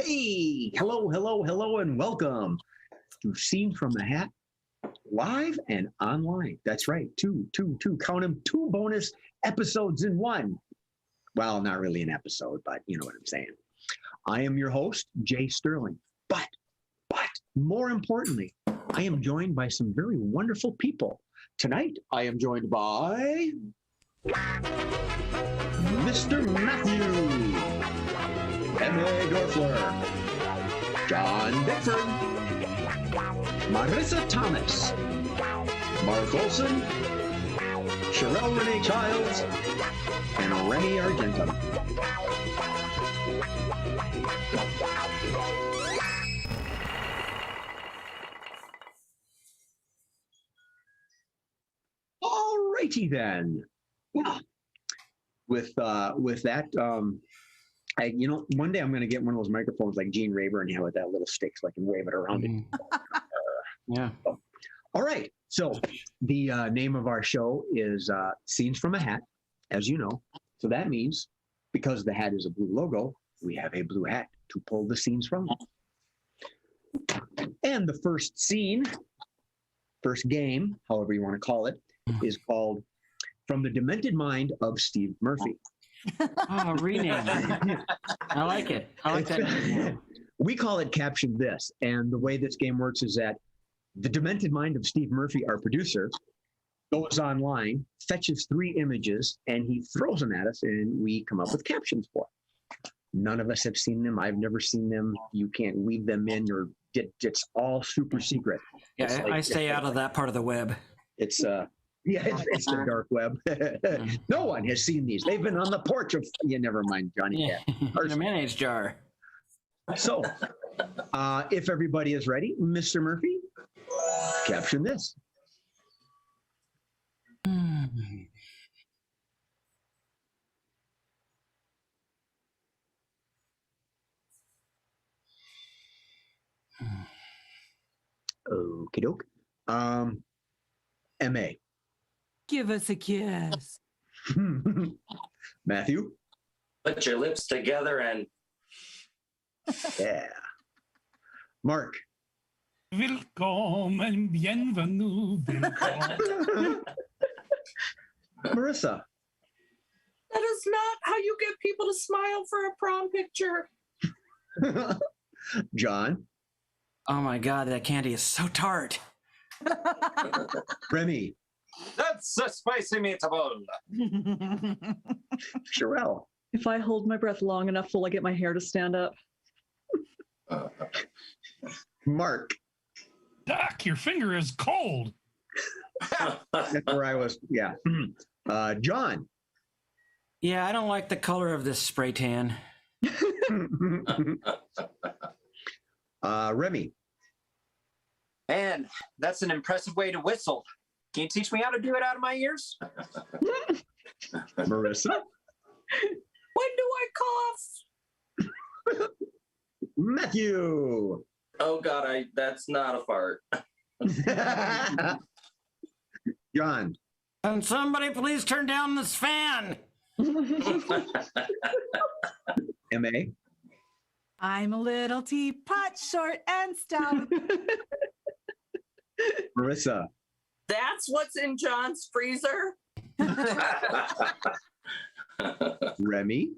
Hey, hello, and welcome to Scenes from the Hat, live and online. That's right, two, count them, 2 bonus episodes in one. Well, not really an episode, but you know what I'm saying. I am your host, Jay Sterling, but more importantly, I am joined by some very wonderful people. Tonight, I am joined by Mr. Matthew, M.A. Dorfler, John Bickford, Marissa Thomas, Mark Olson, Sherelle Renee Childs, and Rennie Argentum. Alrighty then. Well, with that, one day I'm going to get one of those microphones like Gene Rayburn, with that little stick so I can wave it around it. Yeah. All right. So the name of our show is Scenes from a Hat, as you know. So that means because the hat is a blue logo, we have a blue hat to pull the scenes from. And the first scene, first game, however you want to call it, is called From the Demented Mind of Steve Murphy. Oh, rename. I like it. I like that. We call it Caption This. And the way this game works is that the demented mind of Steve Murphy, our producer, goes online, fetches 3 images, and he throws them at us, and we come up with captions for it. None of us have seen them. I've never seen them. You can't weave them in, or it's all super secret. Yeah, I stay out of that part of the web. It's it's the dark web. No one has seen these. They've been on the porch of. Yeah, never mind, Johnny. Yeah, in a mayonnaise jar. So, if everybody is ready, Mr. Murphy, caption this. Okie doke. M.A. Give us a kiss. Matthew? Put your lips together and... Yeah. Mark? Willkommen, bienvenue, willkommen. Marissa? That is not how you get people to smile for a prom picture. John? Oh my God, that candy is so tart. Remy? That's a spicy meatball. Sherelle? If I hold my breath long enough, will I get my hair to stand up? Mark? Doc, your finger is cold. That's where I was, yeah. John? Yeah, I don't like the color of this spray tan. Remy? Man, that's an impressive way to whistle. Can you teach me how to do it out of my ears? Marissa? When do I cough? Matthew? Oh God, that's not a fart. John? Can somebody please turn down this fan? M.A.? I'm a little teapot, short and stout. Marissa? That's what's in John's freezer. Remy?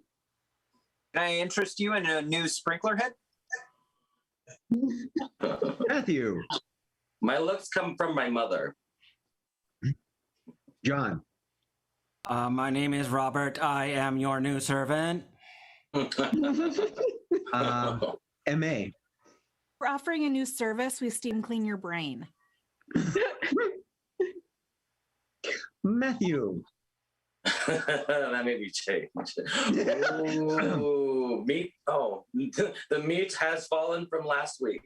Can I interest you in a new sprinkler head? Matthew? My looks come from my mother. John? My name is Robert. I am your new servant. M.A.? We're offering a new service. We steam clean your brain. Matthew? That made me change. Ooh, meat. Oh, the meat has fallen from last week.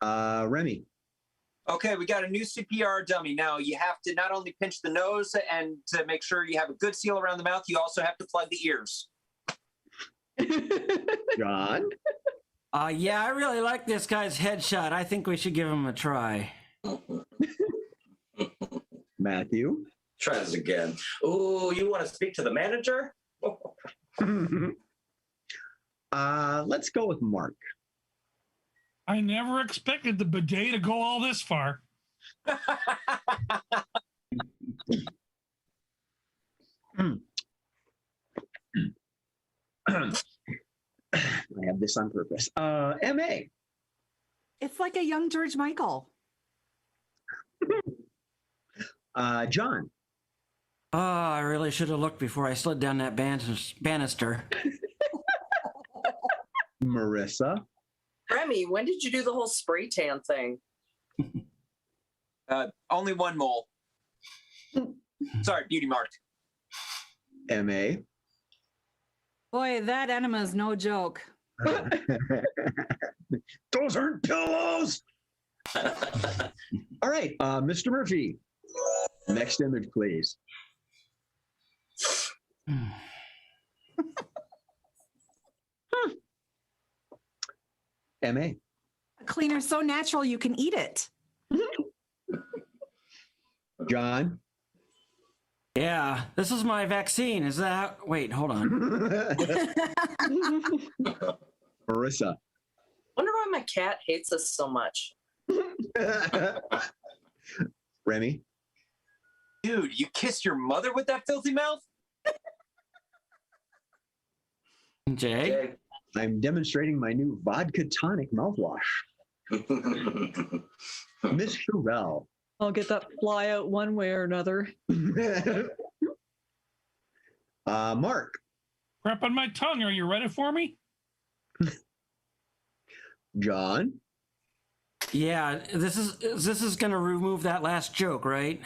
Remy? Okay, we got a new CPR dummy. Now, you have to not only pinch the nose and to make sure you have a good seal around the mouth, you also have to plug the ears. John? Yeah, I really like this guy's headshot. I think we should give him a try. Matthew? Try this again. Ooh, you want to speak to the manager? Let's go with Mark. I never expected the bidet to go all this far. I have this on purpose. MA. It's like a young George Michael. John. Oh, I really should have looked before I slid down that banister. Marissa. Remy, when did you do the whole spray tan thing? Only one mole. Sorry, beauty mark. MA. Boy, that enema is no joke. Those aren't pillows. All right, Mr. Murphy. Next image, please. MA. A cleaner so natural you can eat it. John. Yeah, this is my vaccine. Is that? Wait, hold on. Marissa. Wonder why my cat hates us so much. Remy. Dude, you kissed your mother with that filthy mouth? Jay? I'm demonstrating my new vodka tonic mouthwash. Miss Sherelle. I'll get that fly out one way or another. Mark. Crap on my tongue. Are you ready for me? John. Yeah, this is gonna remove that last joke, right?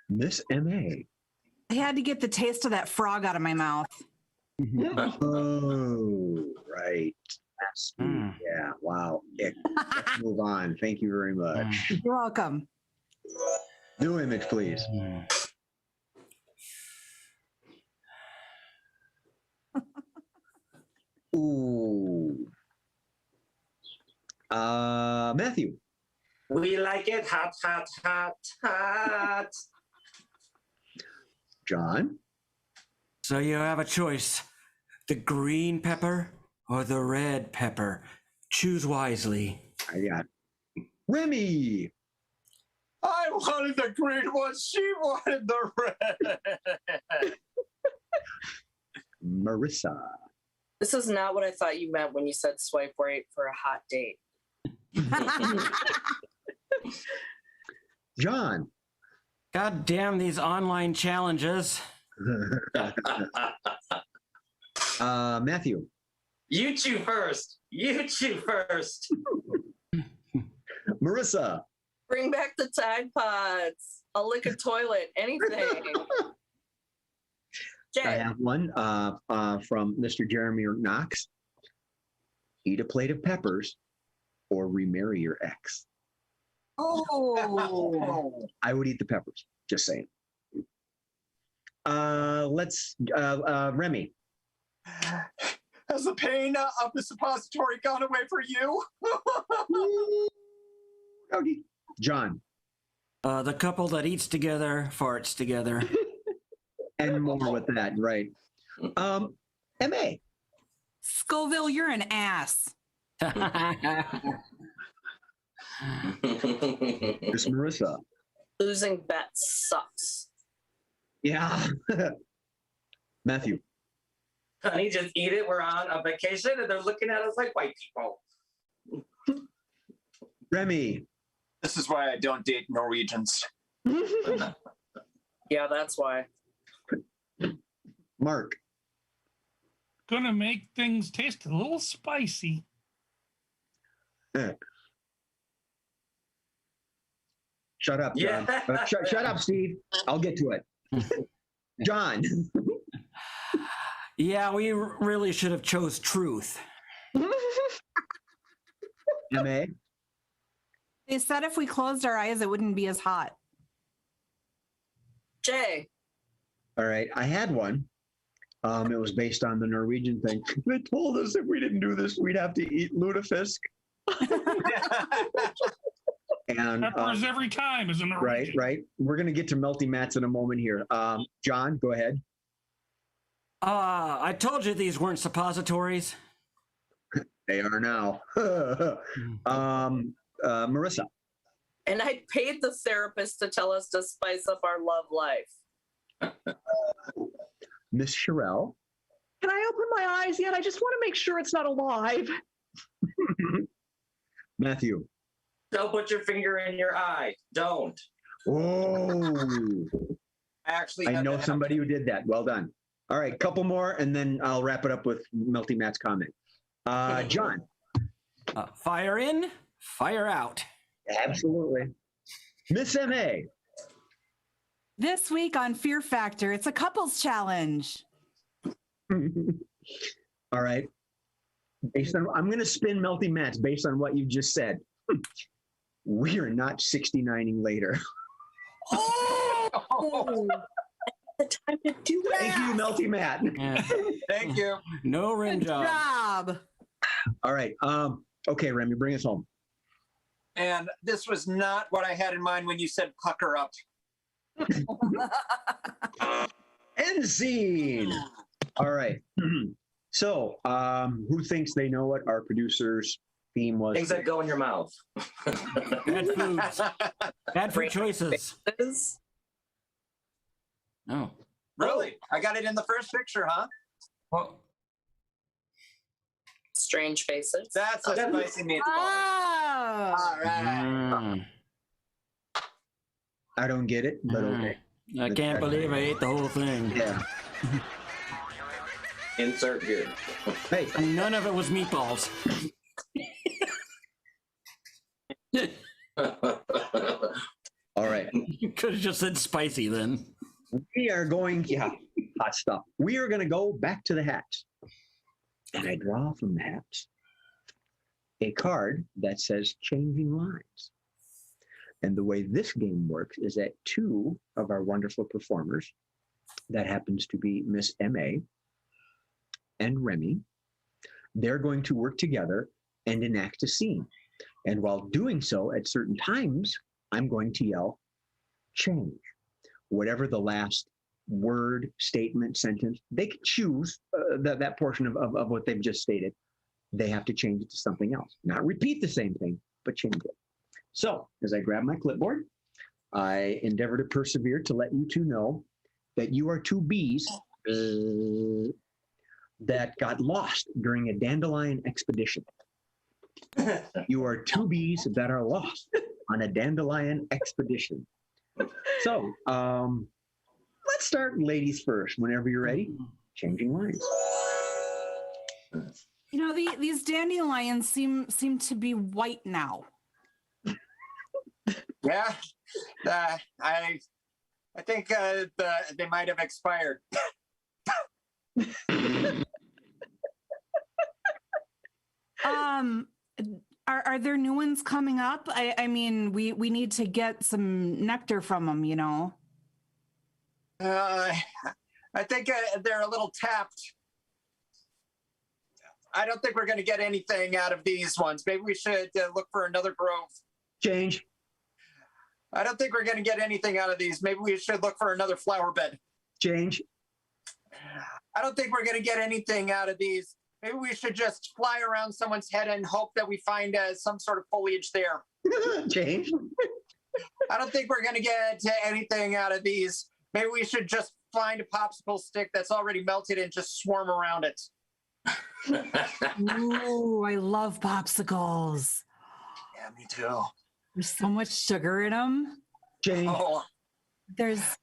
Miss MA. I had to get the taste of that frog out of my mouth. Oh, right. That's, yeah, wow. Let's move on. Thank you very much. You're welcome. New image, please. Ooh. Matthew. We like it hot, hot, hot, hot. John. So you have a choice: the green pepper or the red pepper. Choose wisely. I got Remy. I wanted the green one. She wanted the red. Marissa. This is not what I thought you meant when you said swipe right for a hot date. John. God damn these online challenges. Matthew. You chew first. You chew first. Marissa. Bring back the Tide Pods. I'll lick a toilet. Anything. I Jay. have one from Mr. Jeremy Knox. Eat a plate of peppers or remarry your ex. Oh. I would eat the peppers. Just saying. Let's Remy. Has the pain of the suppository gone away for you? Okay. John. The couple that eats together farts together. And more with that, right? MA. Scoville, you're an ass. Miss Marissa. Losing bets sucks. Yeah. Matthew. Honey, just eat it. We're on a vacation and they're looking at us like white people. Remy. This is why I don't date Norwegians. Yeah, that's why. Mark. Gonna make things taste a little spicy. Shut up, John. Yeah. Shut up, Steve. I'll get to it. John. Yeah, we really should have chose truth. MA. They said if we closed our eyes, it wouldn't be as hot. Jay. All right. I had one. It was based on the Norwegian thing. They told us if we didn't do this, we'd have to eat lutefisk. And Peppers every time is in a right, region. right. We're going to get to Melty Mats in a moment here. John, go ahead. I told you these weren't suppositories. They are now. Marissa, And I paid the therapist to tell us to spice up our love life. Miss Sherelle, Can I open my eyes yet? I just want to make sure it's not alive. Matthew. Don't put your finger in your eye. Don't. Oh, Actually, I had know that somebody who did that. Well done. All right, couple more, and then I'll wrap it up with Melty Matt's comment. John. Fire in, fire out. Absolutely. Miss M.A. This week on Fear Factor, it's a couples challenge. All right. I'm going to spin Melty Mats based on what you just said. We are not 69ing later. Oh, the time to do it. Thank you, Melty Matt. Yeah. Thank you. No rim Good job. job. All right. Okay, Remy, bring us home. And this was not what I had in mind when you said pucker up. End scene. All right. So, who thinks they know what our producer's theme was? Things that go in your mouth. Bad foods. Bad food choices. No. Really? I got it in the first picture, huh? Well, Strange faces. That's a spicy meatball. Oh. All right. mm, I don't get it, but okay. I can't believe I ate the whole thing. Yeah. Insert here. Hey, None of it was meatballs. all right. You could have just said spicy then. We are going, hot stuff. We are going to go back to the hats. And I draw from the hats a card that says changing lines. And the way this game works is that two of our wonderful performers, that happens to be Miss M.A. and Remy, they're going to work together and enact a scene. And while doing so, at certain times, I'm going to yell, change. Whatever the last word, statement, sentence, they can choose that portion of what they've just stated. They have to change it to something else. Not repeat the same thing, but change it. So as I grab my clipboard, I endeavor to persevere to let you two know that you are two bees that got lost during a dandelion expedition. You are two bees that are lost on a dandelion expedition. So let's start ladies first. Whenever you're ready, changing lines. You know, these dandelions seem to be white now. Yeah. I think they might have expired. Are there new ones coming up? I mean, we need to get some nectar from them, you know. I think they're a little tapped. I don't think we're going to get anything out of these ones. Maybe we should look for another grove. Change. I don't think we're going to get anything out of these. Maybe we should look for another flower bed. Change. I don't think we're going to get anything out of these. Maybe we should just fly around someone's head and hope that we find some sort of foliage there. Change. I don't think we're going to get anything out of these. Maybe we should just find a popsicle stick that's already melted and just swarm around it. Ooh, I love popsicles. Yeah, me too. There's so much sugar in them. Change. Oh, There's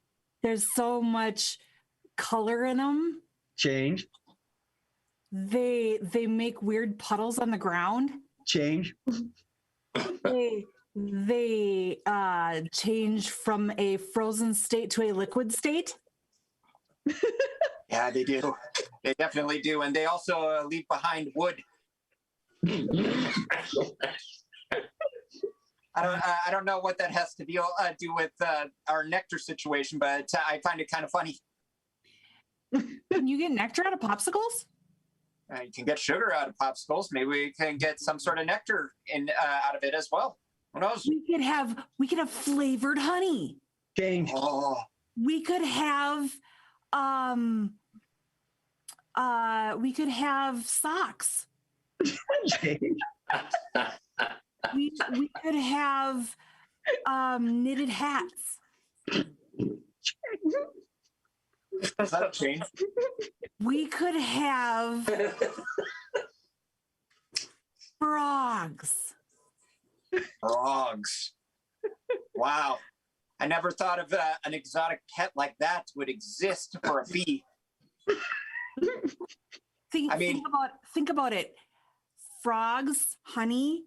so much color in them. Change. They make weird puddles on the ground. Change. They change from a frozen state to a liquid state. yeah, they do. They definitely do. And they also leave behind wood. I don't know what that has to do with our nectar situation, but I find it kind of funny. Can you get nectar out of popsicles? You can get sugar out of popsicles. Maybe we can get some sort of nectar out of it as well. Who knows? We could have flavored honey. Change. Oh, We could have socks. Change. We could have knitted hats. does that change? We could have frogs. Frogs. Wow. I never thought of an exotic pet like that would exist for a bee. Think about it. Frogs, honey.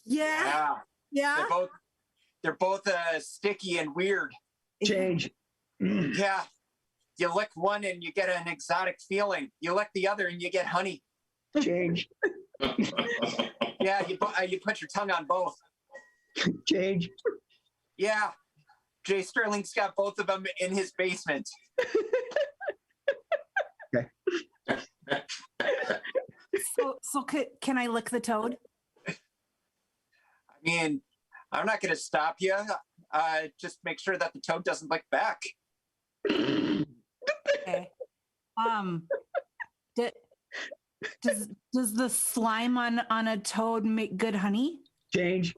Yeah. Yeah. They're both sticky and weird. Change. Yeah. You lick one and you get an exotic feeling. You lick the other and you get honey. Change. Yeah, you put your tongue on both. Change. Yeah. Jay Sterling's got both of them in his basement. Okay. So can I lick the toad? I mean, I'm not going to stop you. Just make sure that the toad doesn't lick back. Okay. Does the slime on a toad make good honey? Change.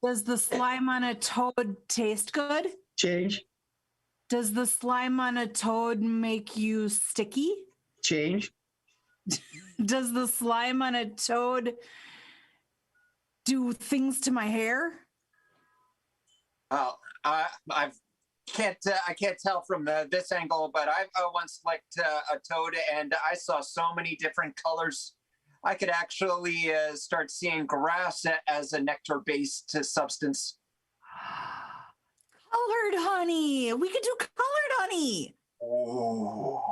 Does the slime on a toad taste good? Change. Does the slime on a toad make you sticky? Change. Does the slime on a toad do things to my hair? I can't tell from this angle, but I've once licked a toad and I saw so many different colors. I could actually start seeing grass as a nectar-based substance. Colored honey. We could do colored honey. Oh,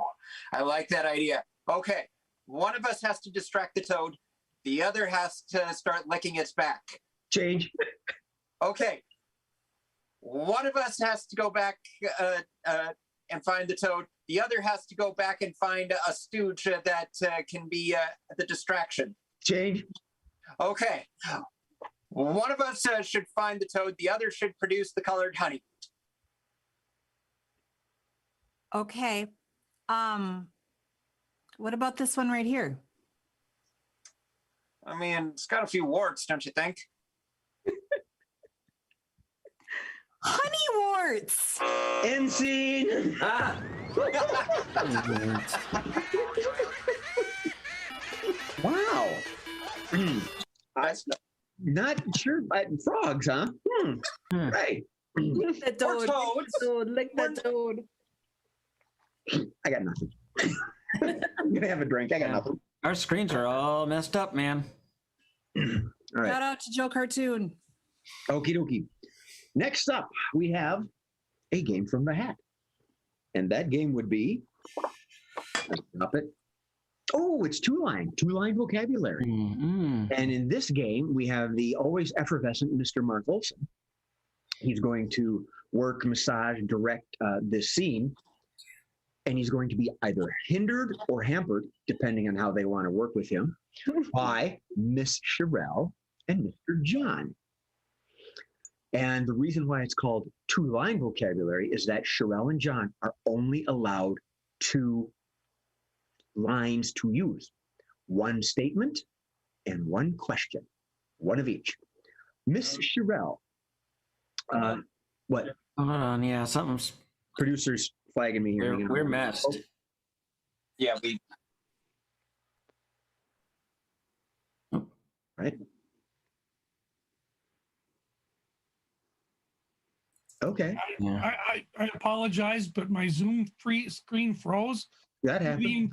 I like that idea. Okay, one of us has to distract the toad. The other has to start licking its back. Change. Okay. One of us has to go back and find the toad. The other has to go back and find a stooge that can be the distraction. Change. Okay. One of us should find the toad. The other should produce the colored honey. Okay. What about this one right here? I mean, it's got a few warts, don't you think? Honey warts. End scene. Ah, Wow. That's Not sure. Frogs, huh? Right. Lick the Or toad. toads. Lick the toad. I got nothing. I'm gonna have a drink. I got nothing. Our screens are all messed up, man. All right. Shout out to Joe Cartoon. Okie dokie. Next up, we have a game from the hat. And that game would be, let's stop it. Oh, it's two-line vocabulary. Mm-hmm. And in this game, we have the always effervescent Mr. Mark Olson. He's going to work, massage, direct this scene. And he's going to be either hindered or hampered, depending on how they want to work with him, by Miss Sherelle and Mr. John. And the reason why it's called two-line vocabulary is that Sherelle and John are only allowed 2 lines to use. One statement and one question. One of each. Miss Sherelle. What? Hold on, yeah, something's Producers flagging me here. we're messed. yeah, we Right. Okay, Yeah. I apologize, but my Zoom screen froze. that happened.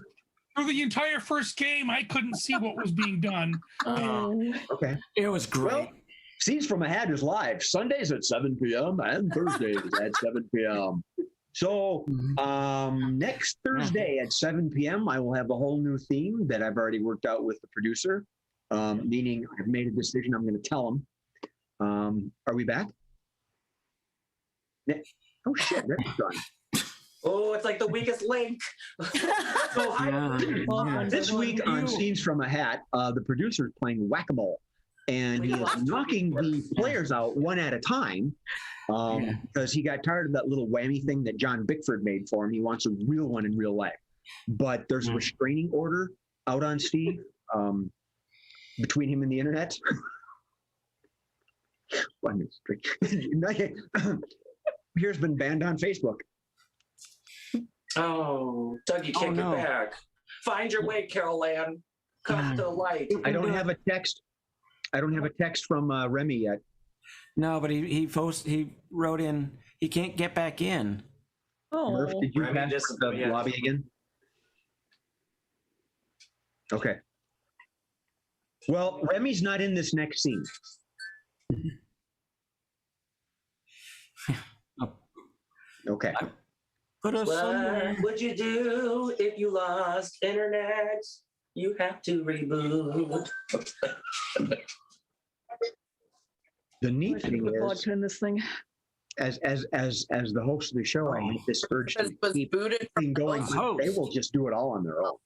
Through the entire first game, I couldn't see what was being done. Okay. It was great. Well, Scenes from a Hat is live Sundays at 7 p.m. and Thursdays at 7 p.m. So next Thursday at 7 p.m., I will have a whole new theme that I've already worked out with the producer, meaning I've made a decision. I'm going to tell him. Are we back? Oh, shit. That's done. oh, it's like the weakest link. So Yeah. This week on Scenes from a Hat, the producer is playing whack-a-mole. and he is knocking the players out one at a time because he got tired of that little whammy thing that John Bickford made for him. He wants a real one in real life. But there's a restraining order out on Steve between him and the internet. Here's been banned on Facebook. Oh, Doug, you can't get back. Find your way, Carol Ann. Come to the light. I don't have a text. I don't have a text from Remy yet. No, but he wrote in he can't get back in. Oh, Murph, did you Remy pass the lobby again? Okay. Well, Remy's not in this next scene. Okay. Put us somewhere. What would you do if you lost internet? You have to reboot. The neat I should thing put is, vodka in this thing. as the host of the show, I make this urge to Was keep booted thing going. host. They will just do it all on their own.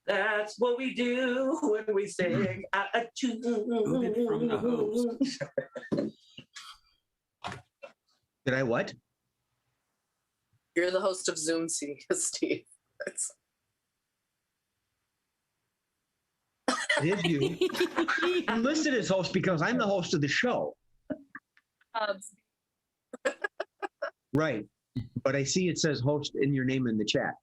That's what we do when we sing a tune. Booted from the host. Did I what? You're the host of Zoom, Steve. It's- It is you. I'm listed as host because I'm the host of the show. Right. But I see it says host in your name in the chat.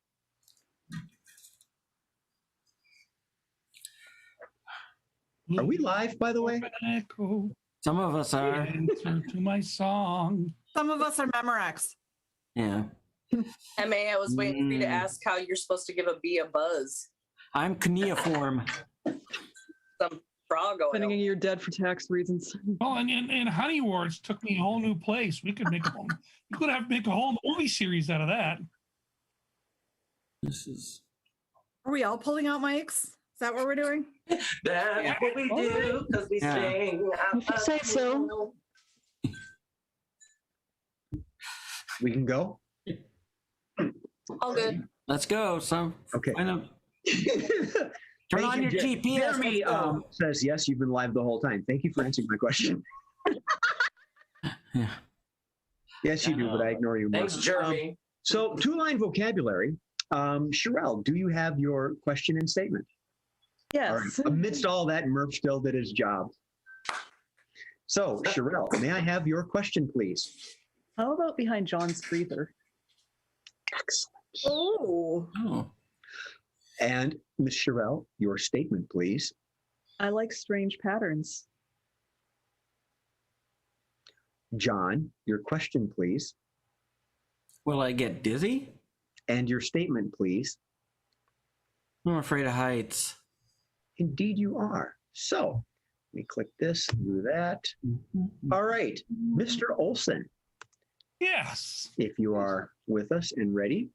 Are we live, by the way? Echo, Some of us are. answer to my song. Some of us are Memorex. Yeah. MA, I was waiting for you to ask how you're supposed to give a bee a buzz. I'm cuneiform. Some frog Thinking oil. you're dead for tax reasons. Oh, and Honey Wars took me a whole new place. We could make make a whole movie series out of that. This is Are we all pulling out mics? Is that what we're doing? That's what we do because we Yeah. sing. If you say so. We can go? All good. let's go. So Okay. I know. Turn on your GPS. Jeremy let's go. says, yes, you've been live the whole time. Thank you for answering my question. Yeah. Yes, you do, but I ignore you. Thanks, Jeremy. So, two-line vocabulary. Sherelle, do you have your question and statement? Yes. All right. Amidst all that, Murph still did his job. So, Sherelle, may I have your question, please? How about behind John's freezer? Excellent. Oh. Oh. And Miss Sherelle, your statement, please. I like strange patterns. John, your question, please. Will I get dizzy? And your statement, please. I'm afraid of heights. Indeed, you are. So, let me click this, do that. All right, Mr. Olson, Yes. if you are with us and ready.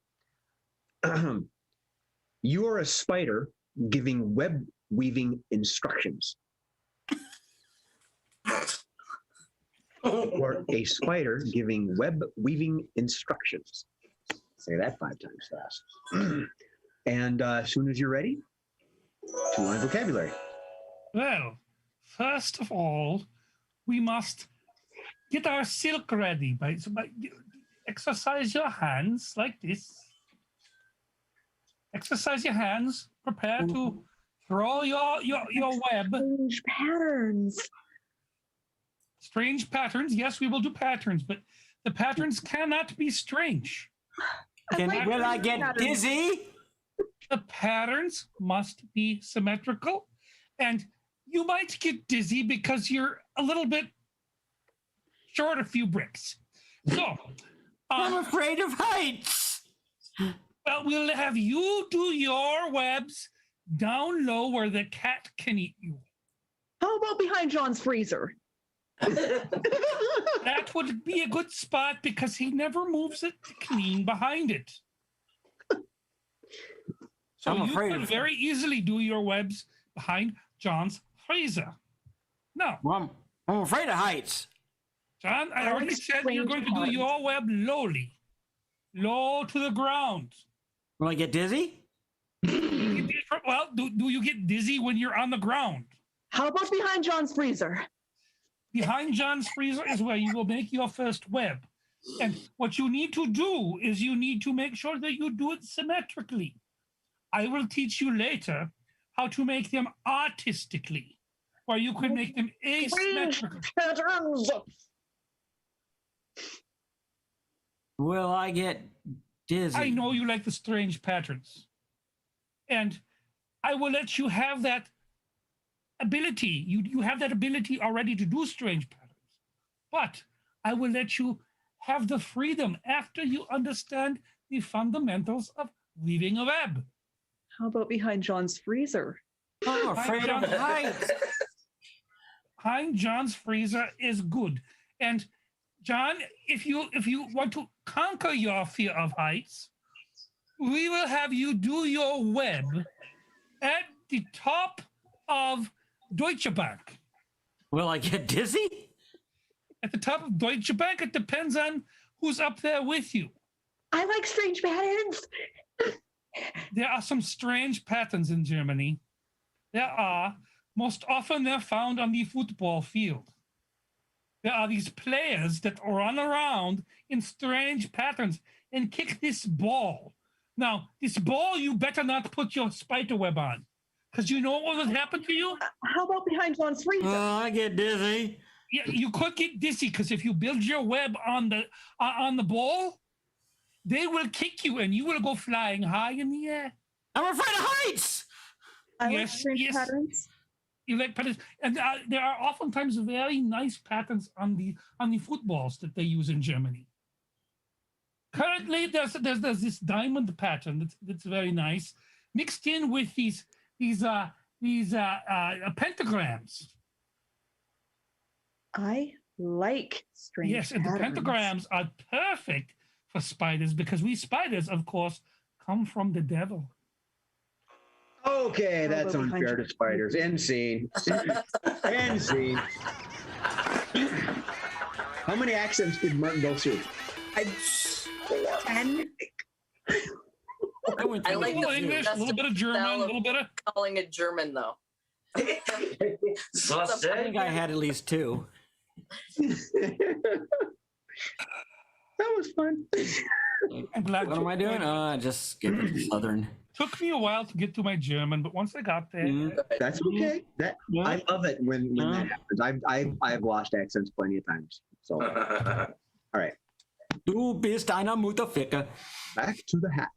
You are a spider giving web weaving instructions. Or a spider giving web weaving instructions. Say that 5 times fast. And as soon as you're ready, two-line vocabulary. Well, first of all, we must get our silk ready. By exercise your hands like this. Exercise your hands. Prepare to throw your web. Strange patterns. Strange patterns. Yes, we will do patterns, but the patterns cannot be strange. Will I get dizzy? The patterns must be symmetrical, and you might get dizzy because you're a little bit short a few bricks. So, I'm afraid of heights. well, we'll have you do your webs down low where the cat can eat you. How about behind John's freezer? That would be a good spot because he never moves it to clean behind it. So I'm you afraid could of- very easily do your webs behind John's freezer. Now, Well, I'm afraid of heights. John, I I already like said you're strange going to do patterns. your web lowly, low to the ground. Will I get dizzy? Well, do you get dizzy when you're on the ground? How about behind John's freezer? Behind John's freezer is where you will make your first web. And what you need to do is you need to make sure that you do it symmetrically. I will teach you later how to make them artistically, where you can make them asymmetrical. Patterns. Will I get dizzy? I know you like the strange patterns. And I will let you have that ability. You have that ability already to do strange patterns. But I will let you have the freedom after you understand the fundamentals of weaving a web. How about behind John's freezer? I'm afraid of heights. Behind John's freezer is good. And John, if you want to conquer your fear of heights, we will have you do your web at the top of Deutsche Bank. Will I get dizzy? At the top of Deutsche Bank, it depends on who's up there with you. I like strange patterns. There are some strange patterns in Germany. There are. Most often they're found on the football field. There are these players that run around in strange patterns and kick this ball. Now, this ball, you better not put your spider web on, because you know what will happen to you? How about behind John's freezer? I get dizzy. Yeah, you could get dizzy, because if you build your web on the ball, they will kick you and you will go flying high in the air. I'm afraid of heights. I like Yes, strange yes. patterns. You like patterns, and there are oftentimes very nice patterns on the footballs that they use in Germany. Currently, there's this diamond pattern that's very nice, mixed in with these pentagrams. I like strange Yes, and the patterns. pentagrams are perfect for spiders, because we spiders, of course, come from the devil. Okay, that's Elbow behind unfair to you. spiders. End scene. End scene. How many accents did Martin go through? 10. I went I through like A little the English, a little bit of German, a little bit of... calling it German, though. So I think I had at least 2. That was fun. I'm glad. What am I doing? Just skipping Southern. Took me a while to get to my German, but once I got there, That's okay. That I love it when that happens. I've lost accents plenty of times. So all right, Du bist einer Mutterficker. back to the hat.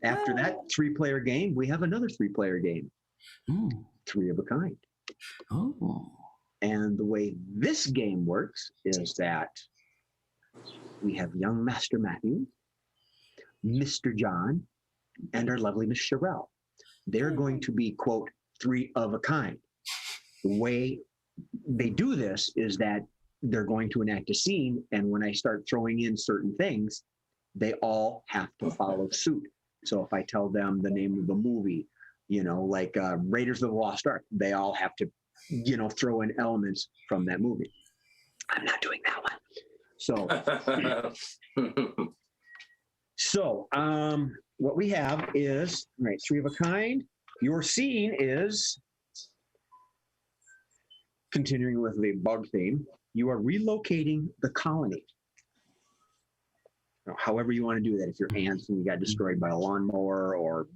After that 3-player game, we have another 3-player game. Ooh. 3 of a kind. Oh. And the way this game works is that we have young Master Matthew, Mr. John, and our lovely Miss Sherelle. They're going to be, quote, 3 of a kind. The way they do this is that they're going to enact a scene, and when I start throwing in certain things, they all have to follow suit. So if I tell them the name of the movie, like Raiders of the Lost Ark, they all have to, throw in elements from that movie. I'm not doing that one. So, what we have is, all right, 3 of a kind. Your scene is, continuing with the bug theme, you are relocating the colony. However you want to do that. If you're ants and you got destroyed by a lawnmower, or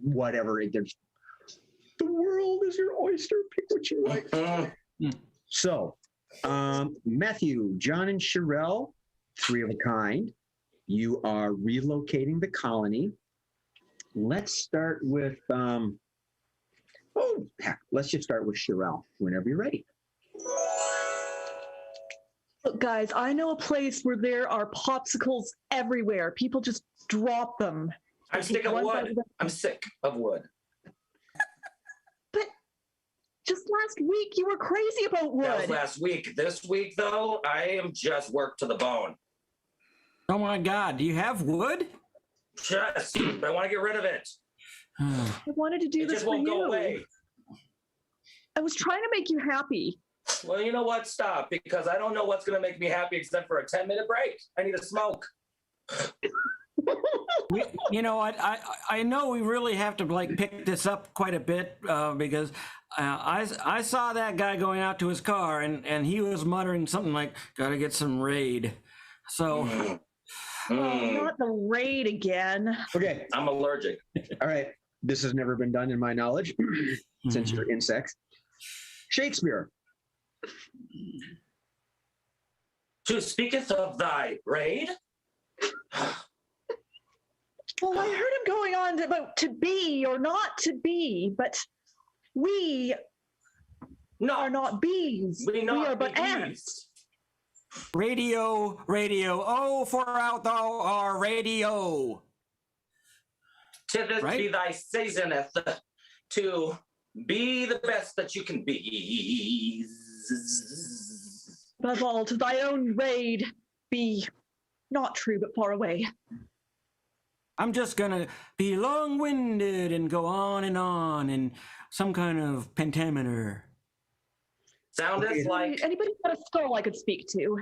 whatever, there's the world is your oyster. Pick what you like. So, Matthew, John, and Sherelle, 3 of a kind. You are relocating the colony. Let's start with let's just start with Sherelle. Whenever you're ready. Look, guys, I know a place where there are popsicles everywhere. People just drop them. I'm sick of wood. I'm sick of wood. But just last week, you were crazy about wood. That was last week. This week, though, I am just worked to the bone. Oh my God, do you have wood? Just, I want to get rid of it. I wanted to do It this just for won't you. go away. I was trying to make you happy. Well, you know what? Stop, because I don't know what's going to make me happy except for a 10-minute break. I need a smoke. I know we really have to like pick this up quite a bit because I saw that guy going out to his car and he was muttering something like, "Gotta get some raid." So, Not the raid again. Okay. I'm allergic. All right. This has never been done in my knowledge since you're insects. Shakespeare. To speaketh of thy raid. Well, I heard him going on about to be or not to be, but we are not bees. We are but bees. ants. Radio, oh, for out thou our radio. To this Right? be thy seasoneth to be the best that you can be. Above all, to thy own raid be not true but far away. I'm just gonna be long-winded and go on in some kind of pentameter. Soundeth like Anybody got a skull I could speak to?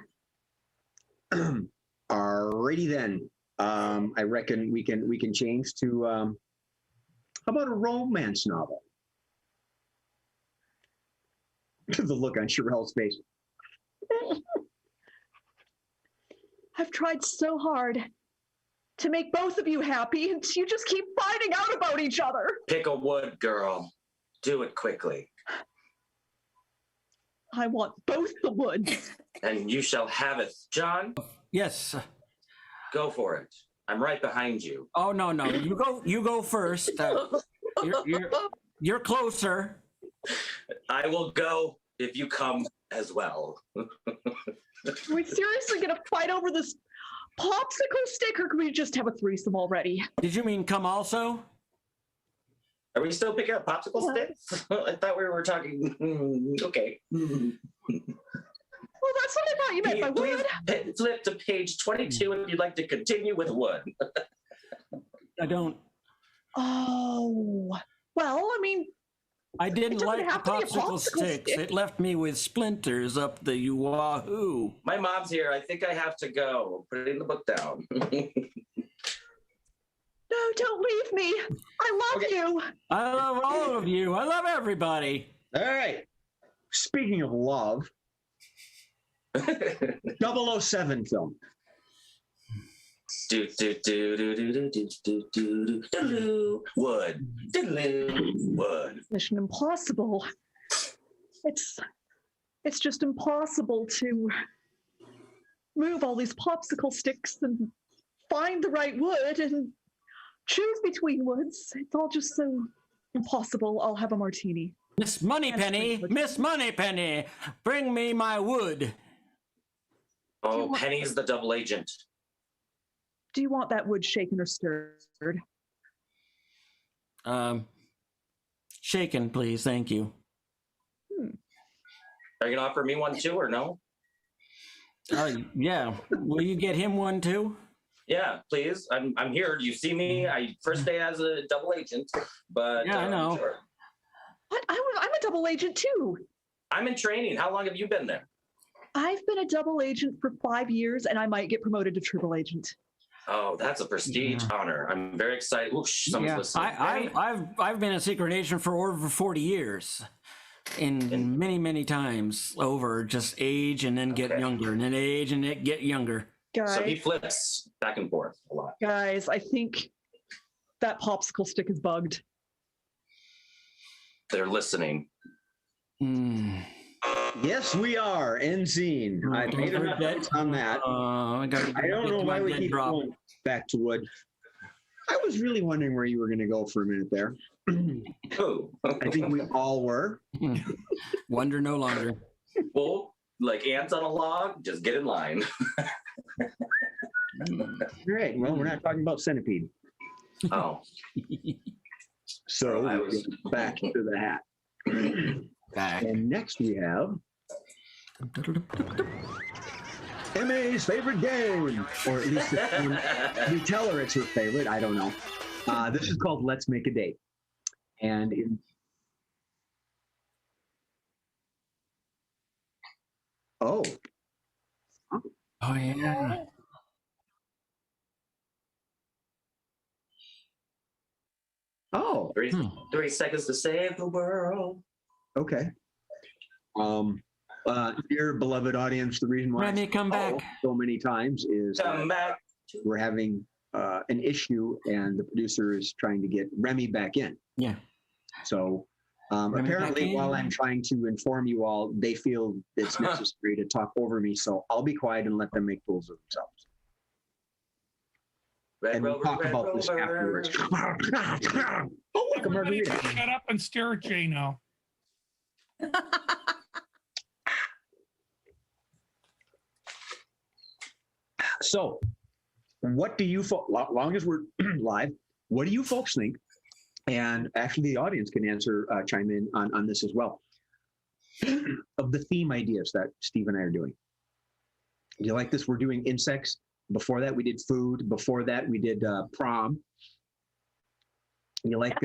Alrighty then. I reckon we can change to how about a romance novel? The look on Sherelle's face. I've tried so hard to make both of you happy, and you just keep finding out about each other. pick a wood, girl. Do it quickly, I want both the woods. and you shall have it. John, Yes. go for it. I'm right behind you. Oh no, you go first. You're closer. I will go if you come as well. Are we seriously gonna fight over this popsicle stick, or can we just have a threesome already? Did you mean come also? Are we still picking up popsicle sticks? I thought we were talking. Okay. Well, that's what I thought you meant by Please wood. flip to page 22 if you'd like to continue with wood. I don't. Oh, well, I mean, I didn't doesn't like the have to be a popsicle popsicle sticks. stick. It left me with splinters up the wahoo. My mom's here. I think I have to go. Putting the book down. no, don't leave me. I love you. I love all of you. I love everybody. All right. Speaking of love, 007 film. Do do do do do do do do do do wood do wood. Mission Impossible. It's just impossible to move all these popsicle sticks and find the right wood and choose between woods. It's all just so impossible. I'll have a martini. Miss Moneypenny, Miss Moneypenny, bring me my wood. Oh, Penny's the double agent. Do you want that wood shaken or stirred? Shaken, please. Thank you. Are you gonna offer me one too, or no? Yeah. Will you get him one too? Yeah, please. I'm here. You see me. I first day as a double agent, but Yeah, I know. Sure. What? I'm a double agent too. I'm in training. How long have you been there? I've been a double agent for 5 years, and I might get promoted to triple agent. Oh, that's a prestige honor. I'm very excited. Ooh, someone's listening. I've been a secret agent for over 40 years. And many times over, just age and then get younger, and then age and then get younger. Guys, So he flips back and forth a lot. guys, I think that popsicle stick is bugged. They're listening. Yes, we are. End scene. I made enough notes on that. I don't know why we keep going back to wood. I was really wondering where you were going to go for a minute there. Oh. I think we all were. Wonder no longer. Well, like ants on a log, just get in line. All right. Well, we're not talking about centipede. Oh. So I was back to the hat. Back. And next we have MA's favorite game, or at least we tell her it's her favorite. I don't know. This is called Let's Make a Date. And oh Oh, yeah. Oh, 3 seconds to save the world. okay. Dear beloved audience, the reason why Remy, come back. so many times is Come back. we're having an issue, and the producer is trying to get Remy back in. Yeah. So Remy apparently, back in. while I'm trying to inform you all, they feel it's necessary to talk over me. So I'll be quiet and let them make fools of themselves. Red And we'll Rover, talk Red about this Rover. afterwards. Oh, look, a Everybody margarita. shut up and stare at Jay now. So, what do you, long as we're live, what do you folks think? And actually, the audience can answer, chime in on this as well. Of the theme ideas that Steve and I are doing. Do you like this? We're doing insects. Before that, we did food. Before that, we did prom. You like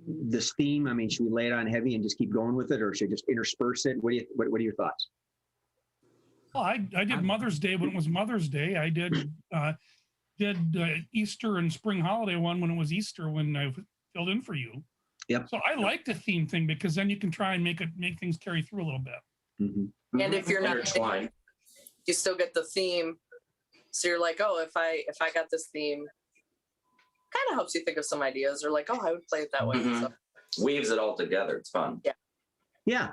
this theme? I mean, should we lay it on heavy and just keep going with it, or should I just intersperse it? What are your thoughts? Well, I did Mother's Day when it was Mother's Day. I did Easter and spring holiday one when it was Easter when I filled in for you. Yep. So I like the theme thing because then you can try and make things carry through a little bit. Mm-hmm. And if you're not, Intertwined. you still get the theme. So you're like, oh, if I got this theme, kind of helps you think of some ideas, or like, oh, I would play it that way. Mhm. So, Weaves it all together. It's fun. Yeah.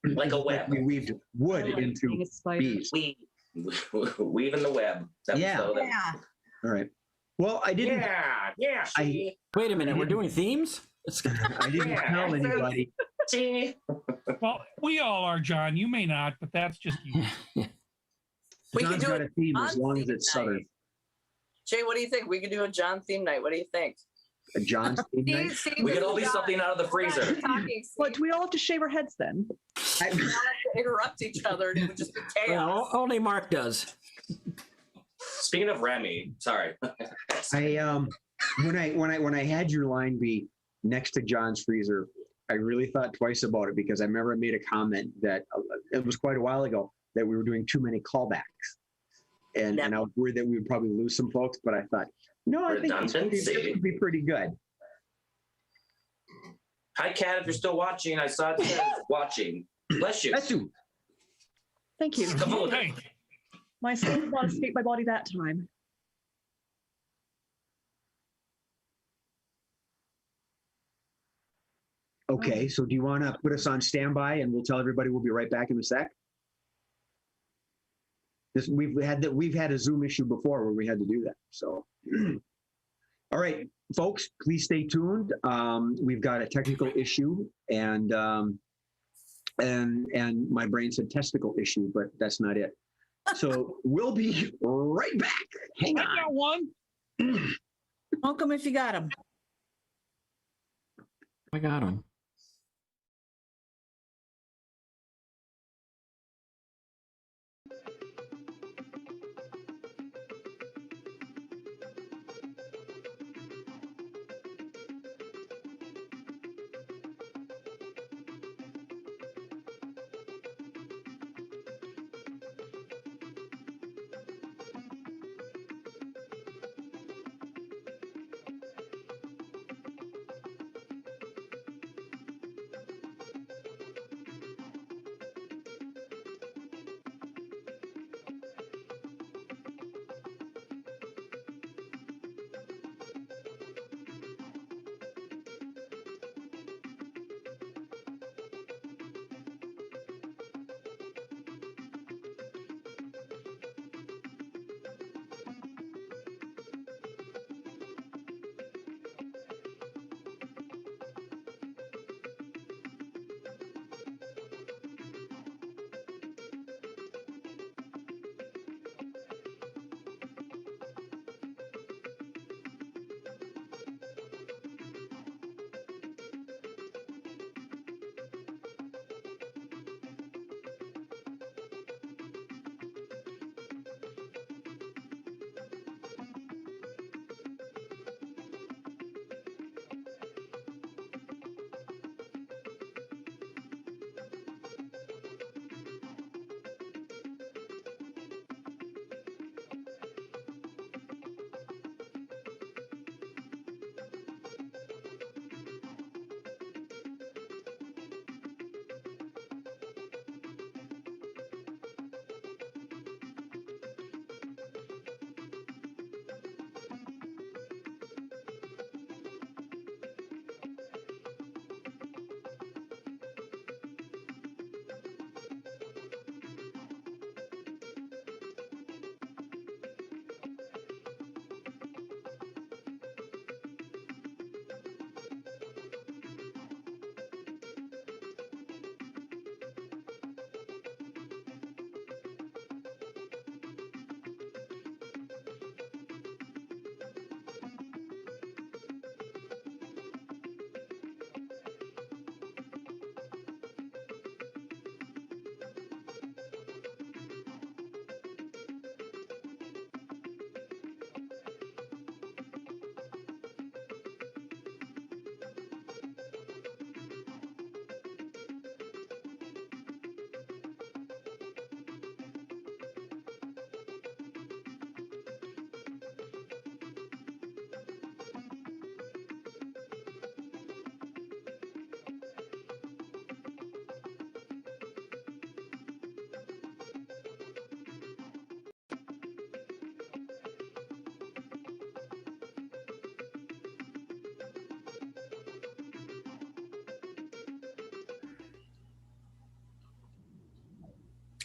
Like a web. We weaved wood into bees. Weaving the web. Yeah. All right. Well, I didn't. Yeah. See? Wait a minute, we're doing themes? I didn't tell anybody. See? Well, we all are, John. You may not, but that's just you. We could John's do got it a theme as on long as theme it's night. southern. Jay, what do you think? We could do a John theme night. What do you think? A John's theme night. We could all be something out of the freezer. What, do we all have to shave our heads then? We all have to interrupt each other, and it would just be chaos. Well, only Mark does. Speaking of Remy, sorry. When I had your line be next to John's freezer, I really thought twice about it because I remember I made a comment that it was quite a while ago that we were doing too many callbacks, and I was worried that we would probably lose some folks. But I thought, no, I think this would be pretty good. Hi, Kat. If you're still watching, I saw it says watching. Bless you. Bless you. Thank you. Come on. Hey, My soul did not escape my body that time. Okay, so do you want to put us on standby, and we'll tell everybody we'll be right back in a sec? We've had a Zoom issue before where we had to do that. So, all right, folks, please stay tuned. We've got a technical issue, and my brain said testicle issue, but that's not it. So we'll be right back. Hang I on. got one. Welcome if you got them. I got him.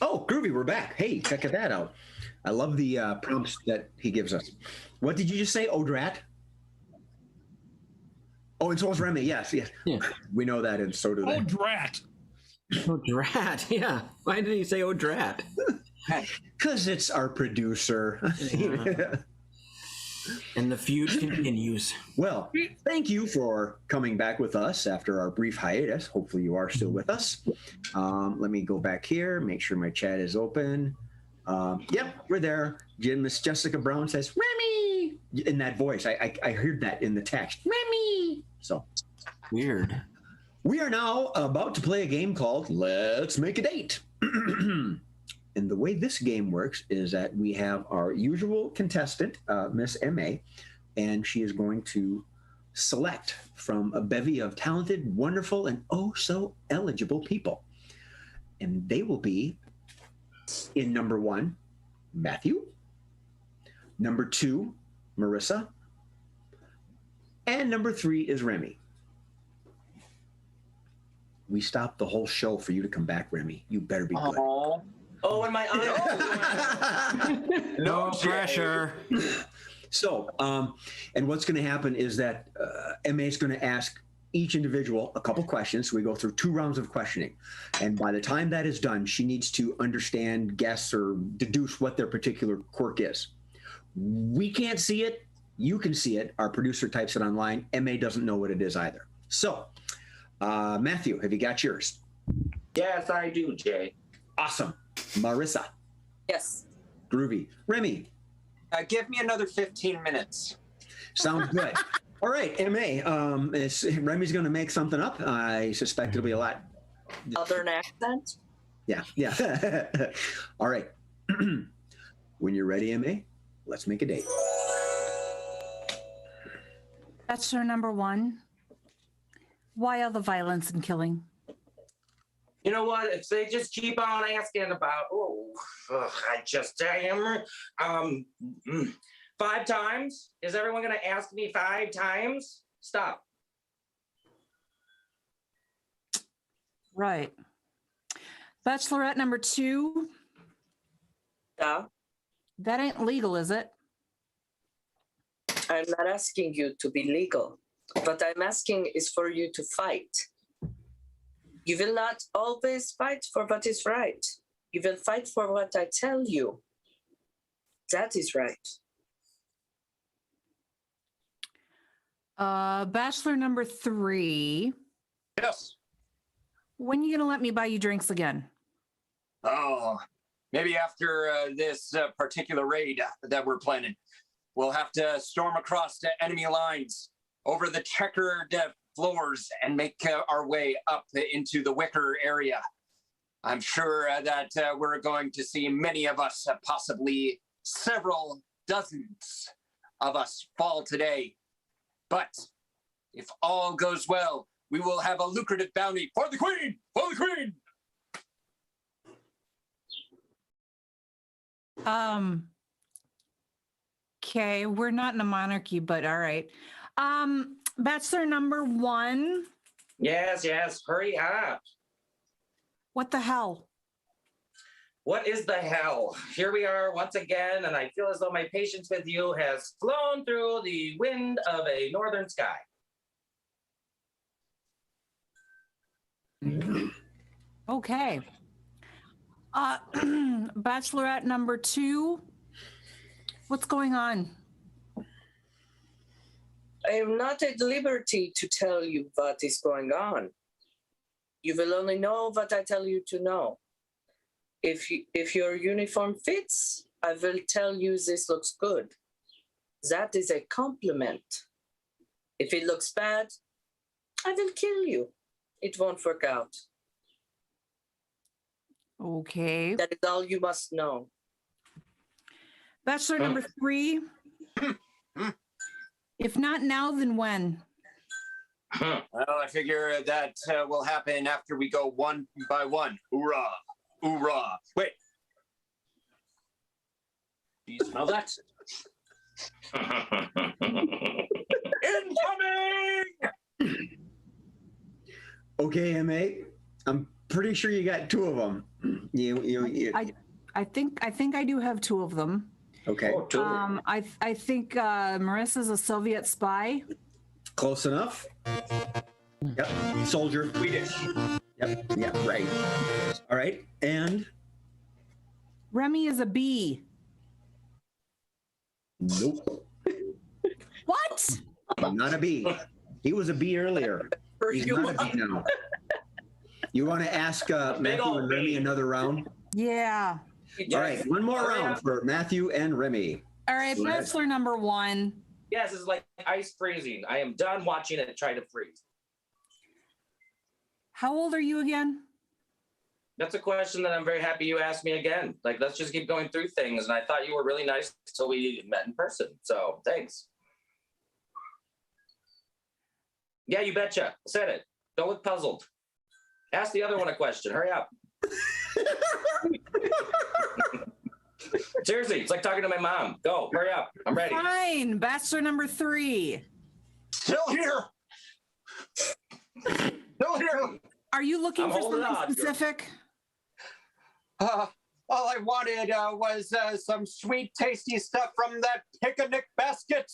Oh, groovy, we're back. Hey, check that out. I love the prompts that he gives us. What did you just say, Odrat? Oh, and so is Remy. Yes. Yeah. We know that, and so do they. Oh, drat. Oh, drat. Yeah. Why did he say oh, drat? Because it's our producer. Yeah. And the feud continues. Well, thank you for coming back with us after our brief hiatus. Hopefully you are still with us. Let me go back here, make sure my chat is open. Yep, we're there. Miss Jessica Brown says, Remy! In that voice. I heard that in the text. Remy! So Weird. we are now about to play a game called Let's Make a Date. And the way this game works is that we have our usual contestant, Miss M.A., and she is going to select from a bevy of talented, wonderful, and oh so eligible people. And they will be in number 1, Matthew, number 2, Marissa, and number 3 is Remy. We stopped the whole show for you to come back, Remy. You better be good. Oh, and my No pressure. So, and what's going to happen is that MA is going to ask each individual a couple questions. So we go through 2 rounds of questioning. And by the time that is done, she needs to understand, guess, or deduce what their particular quirk is. We can't see it. You can see it. Our producer types it online. MA doesn't know what it is either. So, Matthew, have you got yours? Yes, I do, Jay. Awesome. Marissa. Yes. Groovy. Remy. Give me another 15 minutes. Sounds good. All right, MA. Remy's going to make something up. I suspect it'll be a lot. Southern accent. Yeah. All right. When you're ready, MA, let's make a date. Bachelor number 1. Why all the violence and killing? You know what? If they just keep on asking about, I am. 5 times? Is everyone going to ask me 5 times? Stop. Right. Bachelorette number 2. Yeah. That ain't legal, is it? I'm not asking you to be legal. What I'm asking is for you to fight. You will not always fight for what is right. You will fight for what I tell you. That is right. Bachelor number 3. Yes. When you gonna let me buy you drinks again? Oh, maybe after this particular raid that we're planning. We'll have to storm across the enemy lines over the checkered floors and make our way up into the Wicker area. I'm sure that we're going to see many of us, possibly several dozens of us, fall today. But if all goes well, we will have a lucrative bounty for the Queen! For the Queen! Okay, we're not in a monarchy, but all right. Bachelor number 1. Yes, hurry up. What the hell? What is the hell? Here we are once again, and I feel as though my patience with you has flown through the wind of a northern sky. Okay. Bachelorette number 2. What's going on? I am not at liberty to tell you what is going on. You will only know what I tell you to know. If your uniform fits, I will tell you this looks good. That is a compliment. If it looks bad, I will kill you. It won't work out. Okay. That is all you must know. Bachelor number 3. If not now, then when? Well, I figure that will happen after we go one by one. Hoorah! Hoorah! Wait. Do you smell that? Incoming! Okay, MA. I'm pretty sure you got 2 of them. You, I think I do have two of them. okay, Oh, two. I think Marissa's a Soviet spy. close enough. Yep, soldier. Swedish. Yep, yeah, right. All right, and Remy is a bee. nope, What? not a bee. He was a bee earlier. He's not a bee now. You want to ask Matthew old and Remy bee. another round? Yeah. All right, one more round for Matthew and Remy. All right, Go ahead. Bachelor number one. Yes, it's like ice freezing. I am done watching it try to freeze. How old are you again? That's a question that I'm very happy you asked me again. Like, let's just keep going through things. And I thought you were really nice until we met in person. So thanks. Yeah, you betcha. Said it. Don't look puzzled. Ask the other one a question. Hurry up. Seriously, it's like talking to my mom. Go, hurry up. I'm ready. Fine. Bachelor number three. Still here. Still here. Are you looking I'm for holding something on. specific? All I wanted was some sweet, tasty stuff from that picnic basket.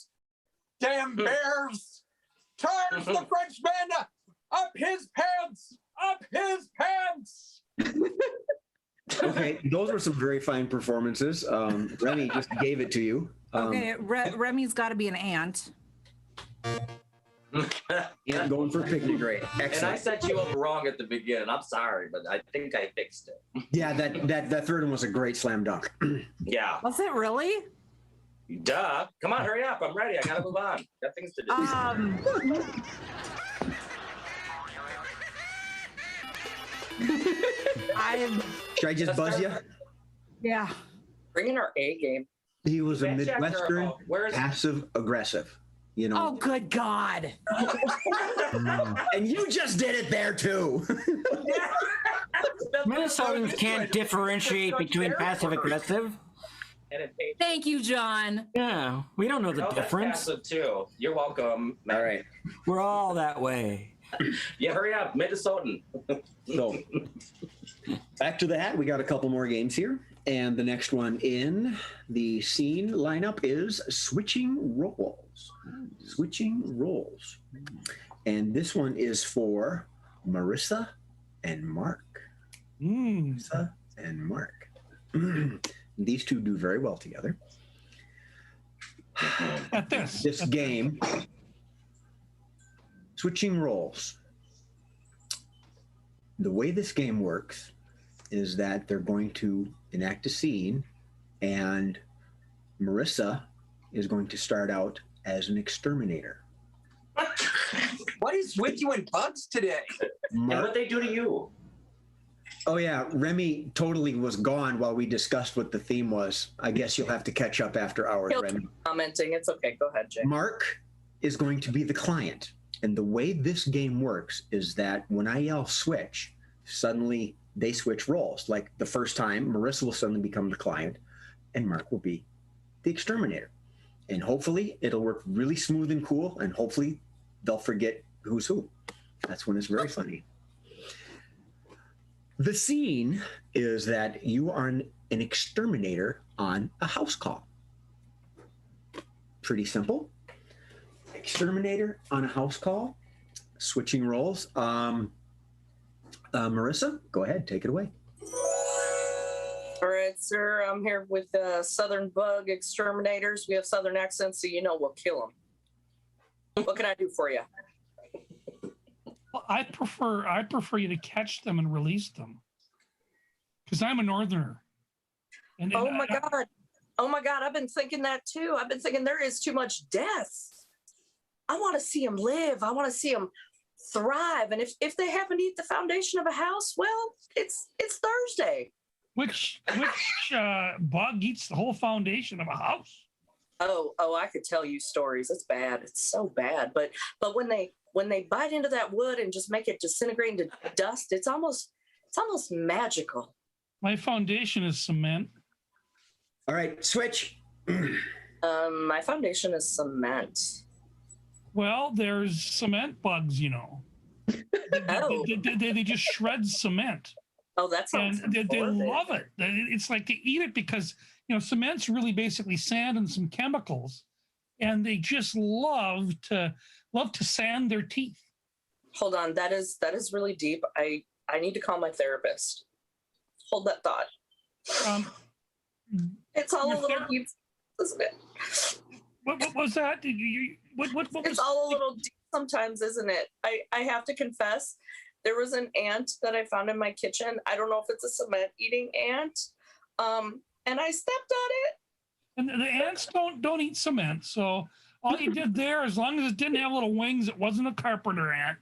Damn bears! Charge the Frenchman! Up his pants! Up his pants! Okay, those were some very fine performances. Remy just gave it to you. Okay, Remy's got to be an ant. And going for picnic rate. And I Excellent. set you up wrong at the beginning. I'm sorry, but I think I fixed it. Yeah, that third one was a great slam dunk. Yeah. Was it really? Duh. Come on, hurry up. I'm ready. I gotta move on. Got things to do. Should I just buzz you? Yeah. Bring in our A game. He was a Fact checker. Midwestern Where's passive aggressive. You Oh, know, good God. and you just did it there too. Minnesotans can't differentiate between passive aggressive. And it paid. Thank you, John. Yeah, we don't know the Oh, that's difference. passive too. You're welcome. All right. We're all that way. Yeah, hurry up, Minnesotan. So back to the hat. We got a couple more games here. And the next one in the scene lineup is switching roles. Switching roles. And this one is for Marissa and Mark. Marissa and Mark. These two do very well together. At this. This game, switching roles. The way this game works is that they're going to enact a scene, and Marissa is going to start out as an exterminator. What is with you and bugs today? And what they do to you? Oh yeah, Remy totally was gone while we discussed what the theme was. I guess you'll have to catch up after hours, He'll Remy. keep commenting. It's okay. Go ahead, Jay. Mark is going to be the client. And the way this game works is that when I yell switch, suddenly they switch roles. Like the first time, Marissa will suddenly become the client and Mark will be the exterminator. And hopefully it'll work really smooth and cool, and hopefully they'll forget who's who. That's when it's very funny. The scene is that you are an exterminator on a house call. Pretty simple. Exterminator on a house call, switching roles. Marissa, go ahead, take it away. All right, sir. I'm here with Southern Bug Exterminators. We have Southern accents, so you know we'll kill them. What can I do for you? Well, I prefer you to catch them and release them, because I'm a Northerner. And Oh my God. Oh my God. I've been thinking that too. I've been thinking there is too much death. I want to see them live. I want to see them thrive. And if they happen to eat the foundation of a house, well, it's Thursday. Which bug eats the whole foundation of a house? Oh, I could tell you stories. It's bad. It's so bad. But when they bite into that wood and just make it disintegrate into dust, it's almost magical. My foundation is cement. All right, switch. My foundation is cement. Well, there's cement bugs, you know. Oh. They just shred cement. Oh, that sounds And they worth it. love it. It's like they eat it because, cement's really basically sand and some chemicals. And they just love to sand their teeth. Hold on, that is really deep. I need to call my therapist. Hold that thought. It's all a little deep, isn't it? What was that? What It's all a little deep sometimes, isn't it? I have to confess, there was an ant that I found in my kitchen. I don't know if it's a cement eating ant. And I stepped on it. And the ants don't eat cement. So all you did there, as long as it didn't have little wings, it wasn't a carpenter ant.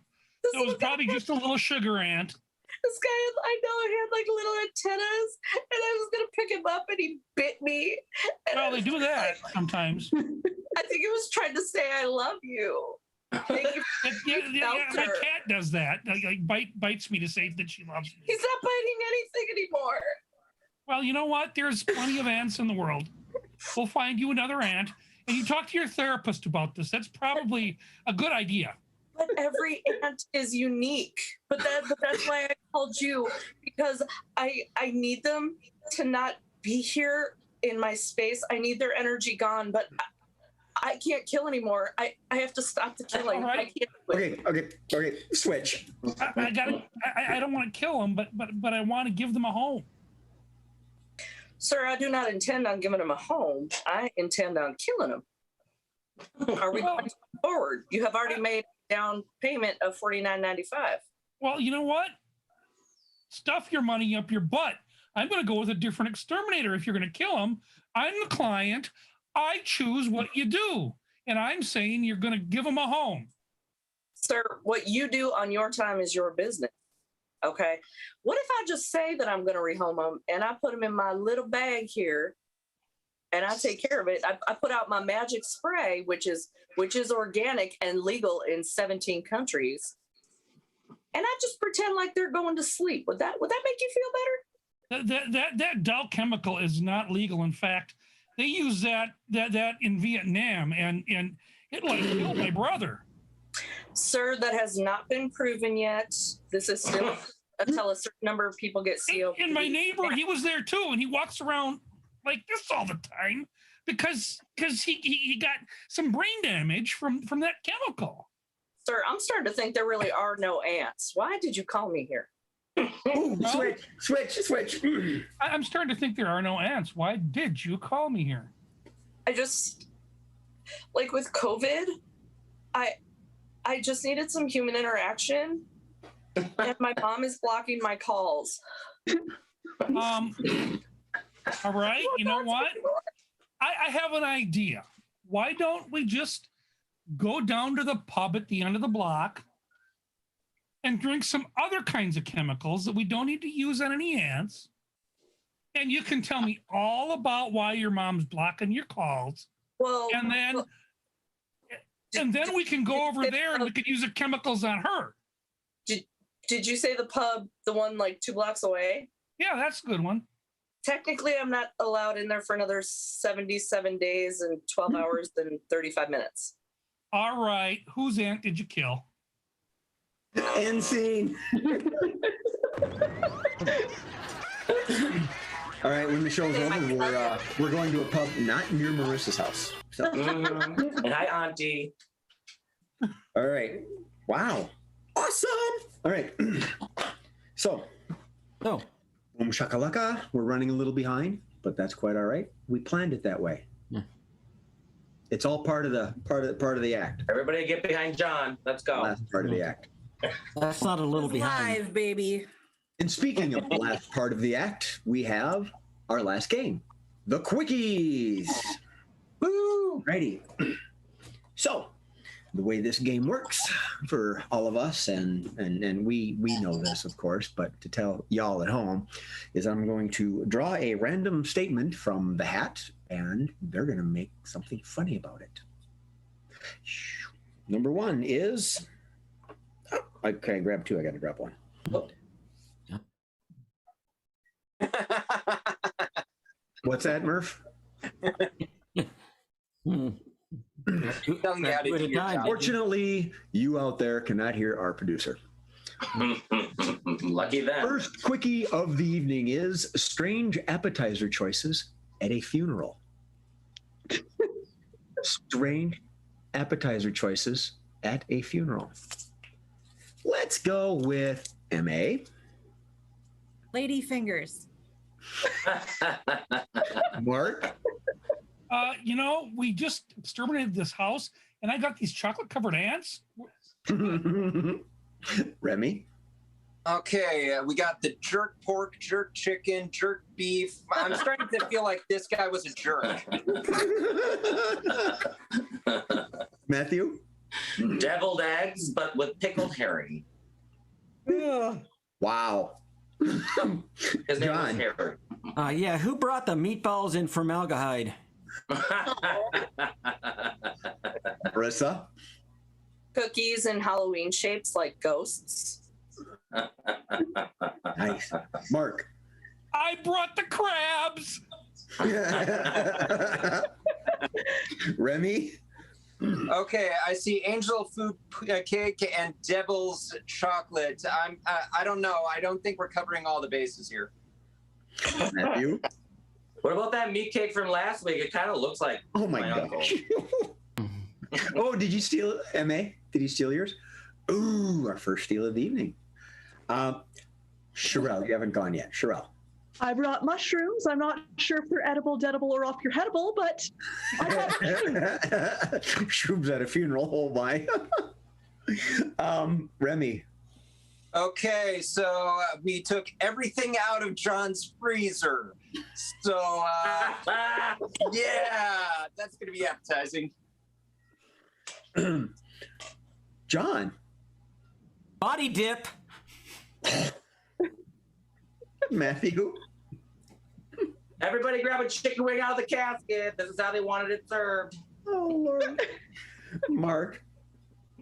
It was probably just a little sugar ant. This guy, I know, he had like little antennas, and I was gonna pick him up, and he bit me. And Well, they do that sometimes. I think he was trying to say, "I love you." Thank you. Yeah, my cat does that. Like bites me to say that she loves me. He's not biting anything anymore. Well, you know what? There's plenty of ants in the world. We'll find you another ant, and you talk to your therapist about this. That's probably a good idea. But every ant is unique. But that's why I called you, because I need them to not be here in my space. I need their energy gone, but I can't kill anymore. I have to stop the killing. All right. I can't. Okay. Switch. I don't want to kill them, but I want to give them a home. Sir, I do not intend on giving them a home. I intend on killing them. Are we going forward? You have already made a down payment of $49.95. Well, you know what? Stuff your money up your butt. I'm going to go with a different exterminator if you're going to kill them. I'm the client. I choose what you do. And I'm saying you're going to give them a home. Sir, what you do on your time is your business. Okay. What if I just say that I'm going to rehome them and I put them in my little bag here and I take care of it? I put out my magic spray, which is organic and legal in 17 countries. And I just pretend like they're going to sleep. Would that make you feel better? That dull chemical is not legal. In fact, they use that in Vietnam and it like killed my brother. Sir, that has not been proven yet. This is still until a certain number of people get COPD. And my neighbor, he was there too, and he walks around like this all the time because he got some brain damage from that chemical. Sir, I'm starting to think there really are no ants. Why did you call me here? Ooh, switch. I'm starting to think there are no ants. Why did you call me here? I just, like with COVID, I just needed some human interaction, and my mom is blocking my calls. All right, you know what? I have an idea. Why don't we just go down to the pub at the end of the block and drink some other kinds of chemicals that we don't need to use on any ants? And you can tell me all about why your mom's blocking your calls. Well, and then we can go over there and we can use the chemicals on her. Did you say the pub, the one like 2 blocks away? Yeah, that's a good one. Technically, I'm not allowed in there for another 77 days and 12 hours and 35 minutes. All right. Whose ant did you kill? End scene. All right, when the show's over, we're going to a pub not near Marissa's house. So. And hi, Auntie. All right. Wow. Awesome. All right. So. No. Boom shakalaka. We're running a little behind, but that's quite all right. We planned it that way. Yeah. It's all part of the act. Everybody get behind John. Let's go. Last part of the act. That's not a little behind. Live, baby. And speaking of the last part of the act, we have our last game, the Quickies. Woo! Righty. So, the way this game works for all of us, and we know this, of course, but to tell y'all at home, is I'm going to draw a random statement from the hat, and they're going to make something funny about it. Number one is... Oh, okay, grab two. I got to grab one. Oh. What's that, Murph? Tell me how to do your job. Fortunately, you out there cannot hear our producer. Lucky them. First quickie of the evening is strange appetizer choices at a funeral. Strange appetizer choices at a funeral. Let's go with MA. Lady fingers. Mark. We just exterminated this house, and I got these chocolate-covered ants. Remy. Okay, we got the jerk pork, jerk chicken, jerk beef. I'm starting to feel like this guy was a jerk. Matthew. Deviled eggs, but with pickled herring. Wow. His name John. was Herring. Yeah, who brought the meatballs in formaldehyde? Marissa. Cookies in Halloween shapes like ghosts. Nice. Mark. I brought the crabs. Remy. Okay, I see angel food cake and devil's chocolate. I don't know. I don't think we're covering all the bases here. Matthew. What about that meat cake from last week? It kind of looks like Oh my uncle. gosh. Oh, did you steal MA? Did he steal yours? Ooh, our first steal of the evening. Sherelle, you haven't gone yet. Sherelle. I brought mushrooms. I'm not sure if they're edible, deadable, or off your headable, but I brought mushrooms. Shrooms at a funeral. Oh my. Remy. Okay, so we took everything out of John's freezer. So, yeah, that's going to be appetizing. John. Body dip. Matthew. Everybody grab a chicken wing out of the casket. This is how they wanted it served. Oh, Lord. Mark.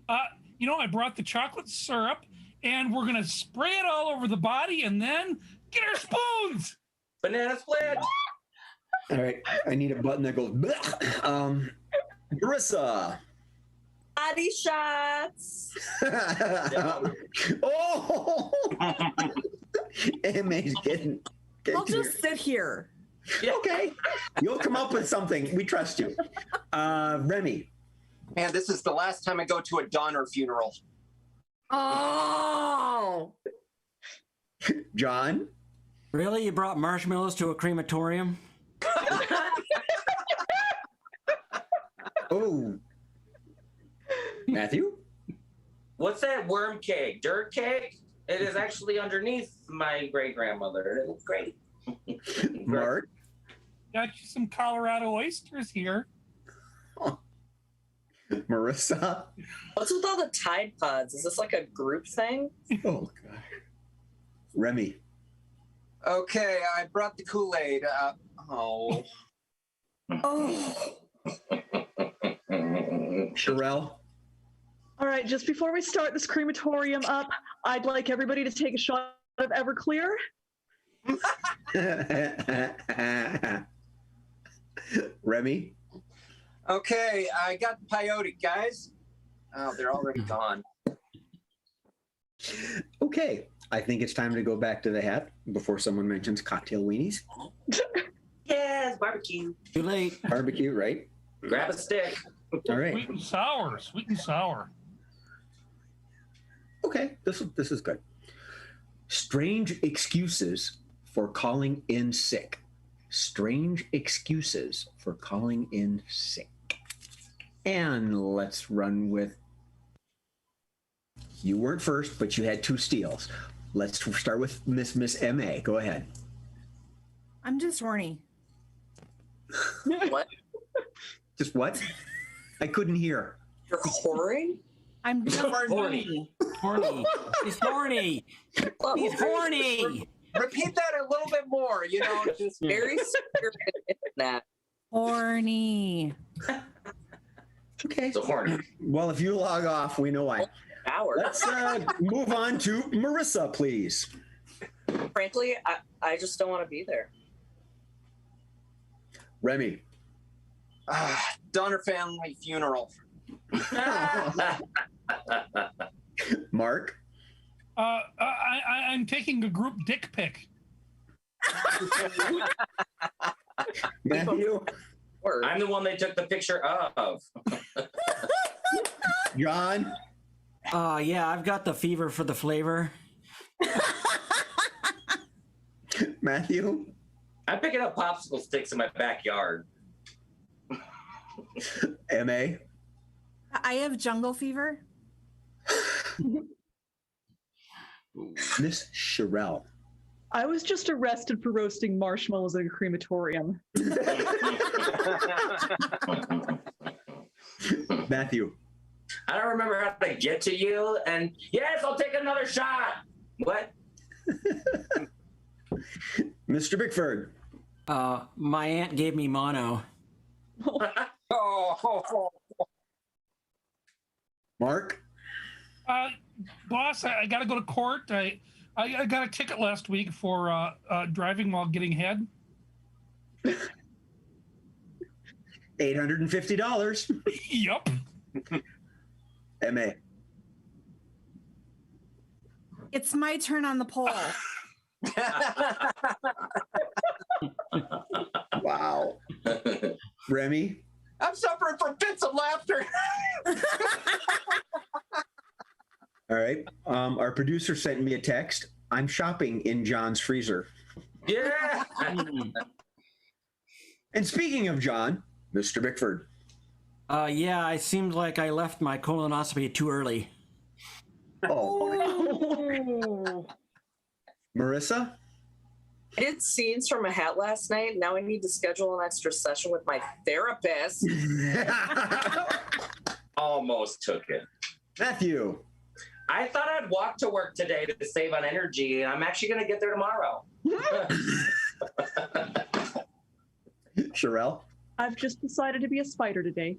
I brought the chocolate syrup, and we're gonna spray it all over the body, and then get our spoons. Banana split. All right. I need a button that goes. Bleh. Marissa. Body shots. Oh. MA's getting I'll just sit here. Okay. You'll come up with something. We trust you. Remy. Man, this is the last time I go to a Donner funeral. Oh. John. Really? You brought marshmallows to a crematorium? Oh. Matthew. What's that worm cake? Dirt cake? It is actually underneath my great grandmother. It looks great. Mark. Got you some Colorado oysters here. Marissa. What's with all the Tide Pods? Is this like a group thing? Oh, God. Remy. Okay, I brought the Kool-Aid. Oh. Sherelle. All right, just before we start this crematorium up, I'd like everybody to take a shot of Everclear. Remy. Okay, I got the peyote, guys. Oh, they're already gone. Okay. I think it's time to go back to the hat before someone mentions cocktail weenies. Yes, barbecue. Too late. Barbecue, right? Grab a stick. All right. Sweet and sour. Sweet and sour. Okay, this is good. Strange excuses for calling in sick. Strange excuses for calling in sick. And let's run with. You weren't first, but you had two steals. Let's start with Miss MA. Go ahead. I'm just horny. What? Just what? I couldn't hear. You're whoring? I'm just Horny. Horny. He's horny. He's horny. Repeat that a little bit more, just Very spirited in that. horny. Okay. So horny. Well, if you log off, we know why. Hour. Let's move on to Marissa, please. Frankly, I just don't want to be there. Remy. Donner family funeral. Mark. I'm taking a group dick pic. Matthew, Word. I'm the one they took the picture of. John, Yeah, I've got the fever for the flavor. Matthew, I'm picking up popsicle sticks in my backyard. MA, I have jungle fever. Miss Sherelle. I was just arrested for roasting marshmallows in a crematorium. Matthew, I don't remember how to get to you. And yes, I'll take another shot. What? Mr. Bickford, My aunt gave me mono. Oh, Mark, Boss, I got to go to court. I got a ticket last week for driving while getting head. $850. Yup. MA. It's my turn on the pole. Wow. Remy, I'm suffering from fits of laughter. all right. Our producer sent me a text. I'm shopping in John's freezer. Yeah. And speaking of John, Mr. Bickford. Yeah, it seemed like I left my colonoscopy too early. Oh. Marissa? I did scenes from a hat last night. Now I need to schedule an extra session with my therapist. Almost took it. Matthew. I thought I'd walk to work today to save on energy, and I'm actually going to get there tomorrow. Sherelle? I've just decided to be a spider today.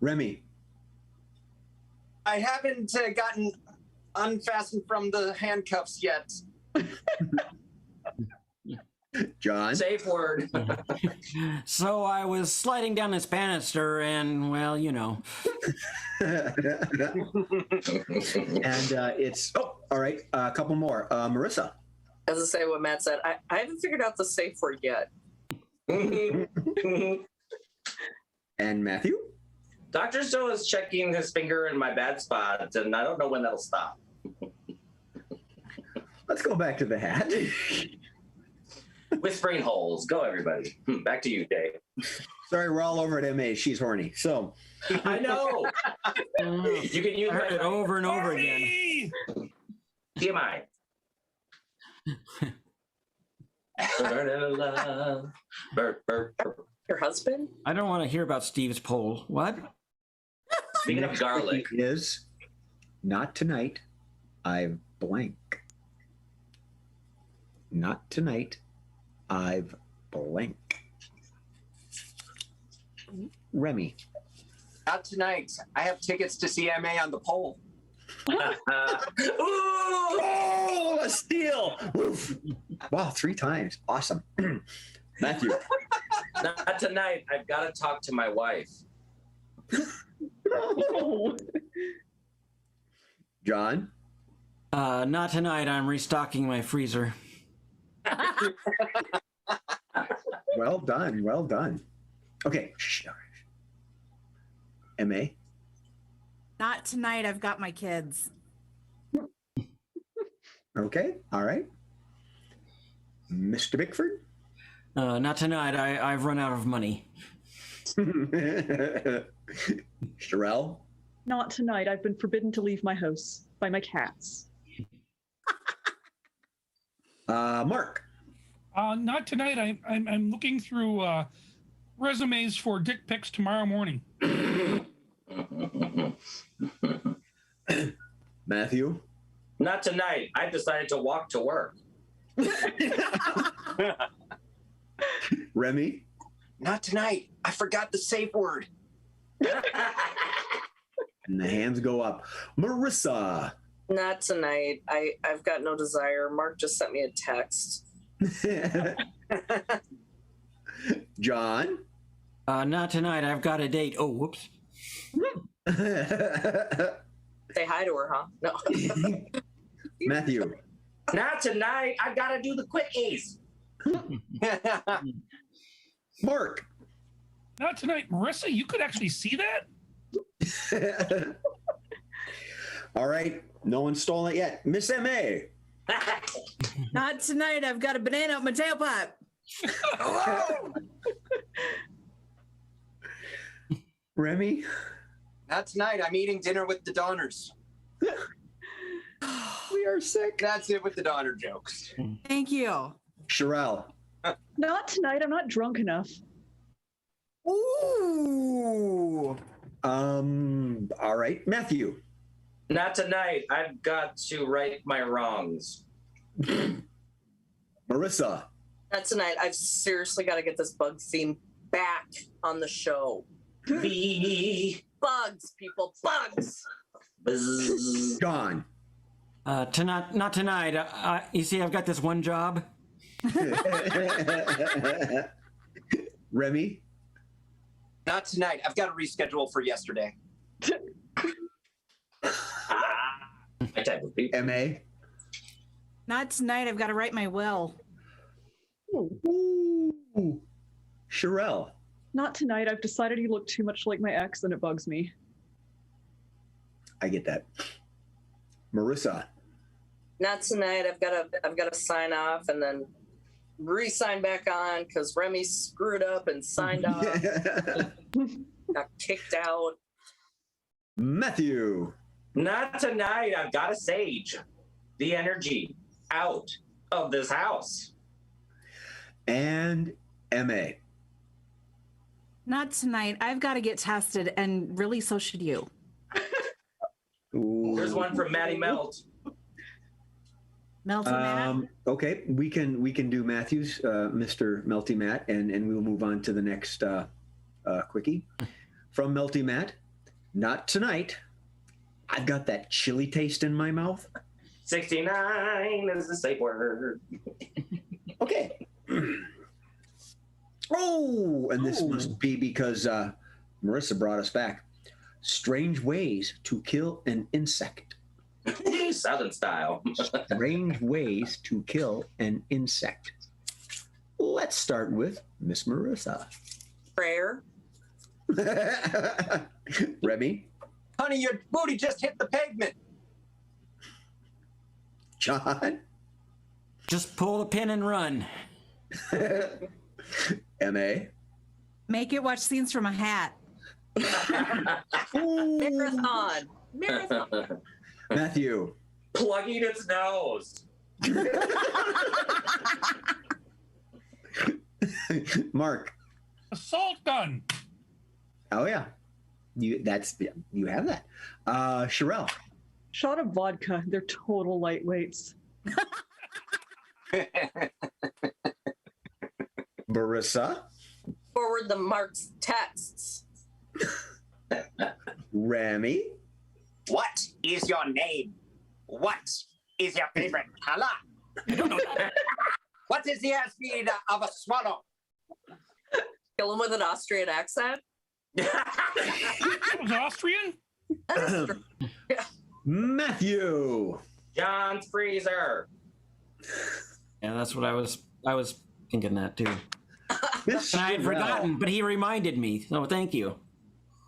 Remy? I haven't gotten unfastened from the handcuffs yet. John? Safe word. So I was sliding down this banister and, well, you know. And it's, oh, all right, a couple more. Marissa? As I say what Matt said, I haven't figured out the safe word yet. And Matthew? Dr. Stowe is checking his finger in my bad spot, and I don't know when that'll stop. Let's go back to the hat. Whispering holes. Go, everybody. Back to you, Dave. Sorry, we're all over at MA. She's horny. So. I know. You can use I heard it over and over again. TMI. Burning love. Your husband? I don't want to hear about Steve's poll. What? Speaking of garlic. Is not tonight. I've blank. Not tonight. I've blank. Remy. Not tonight. I have tickets to see MA on the pole. Ooh! Oh, a steal! Woof. Wow, 3 times. Awesome. Matthew. Not tonight. I've got to talk to my wife. Oh. John. Not tonight. I'm restocking my freezer. Well done. Well done. Okay. Shh. MA. Not tonight. I've got my kids. Okay. All right. Mr. Bickford. Not tonight. I've run out of money. Sherelle. Not tonight. I've been forbidden to leave my house by my cats. Mark. Not tonight. I'm looking through resumes for dick pics tomorrow morning. Matthew. Not tonight. I've decided to walk to work. Remy. Not tonight. I forgot the safe word. And the hands go up. Marissa. Not tonight. I've got no desire. Mark just sent me a text. John. Not tonight. I've got a date. Oh, whoops. Say hi to her, huh? No. Matthew. Not tonight. I gotta do the quickies. Mark. Not tonight. Marissa, you could actually see that? All right. No one's stolen it yet. Miss M.A. Not tonight. I've got a banana up my tailpipe. Remy. Not tonight. I'm eating dinner with the Donners. We are sick. That's it with the Donner jokes. Thank you. Sherelle. Not tonight. I'm not drunk enough. Ooh. All right. Matthew. Not tonight. I've got to right my wrongs. Marissa. Not tonight. I've seriously got to get this bug theme back on the show. Bugs, people, bugs. Buzz. John. Not tonight. You see, I've got this one job. Remy. Not tonight. I've got to reschedule for yesterday. My type of people. M.A. Not tonight. I've got to write my will. Ooh. Sherelle. Not tonight. I've decided he looked too much like my ex and it bugs me. I get that. Marissa. Not tonight. I've got to sign off and then re-sign back on because Remy screwed up and signed off. Got kicked out. Matthew. Not tonight. I've got to sage the energy out of this house. And M.A. Not tonight. I've got to get tested, and really, so should you. Ooh. There's one from Maddie Melt. Melty Matt. Okay, we can do Matthew's, Mr. Melty Matt, and we'll move on to the next quickie. From Melty Matt. Not tonight. I've got that chili taste in my mouth. 69 is the safe word. Okay. Oh, and this must be because Marissa brought us back. Strange ways to kill an insect. Southern style. Strange ways to kill an insect. Let's start with Miss Marissa. Prayer. Remy. Honey, your booty just hit the pavement. John. Just pull the pin and run. M.A. Make it watch scenes from a hat. Marathon. Matthew. Plugging its nose. Mark. Assault gun. Oh yeah, you have that. Sherelle. Shot of vodka. They're total lightweights. Marissa. Forward the Mark's texts. Remy. What is your name? What is your favorite color? I don't know that. What is the airspeed of a swallow? Kill him with an Austrian accent. That was Austrian? Matthew. John's freezer. Yeah, that's what I was thinking that too. Miss And I had Sherelle. forgotten, but he reminded me. So thank you.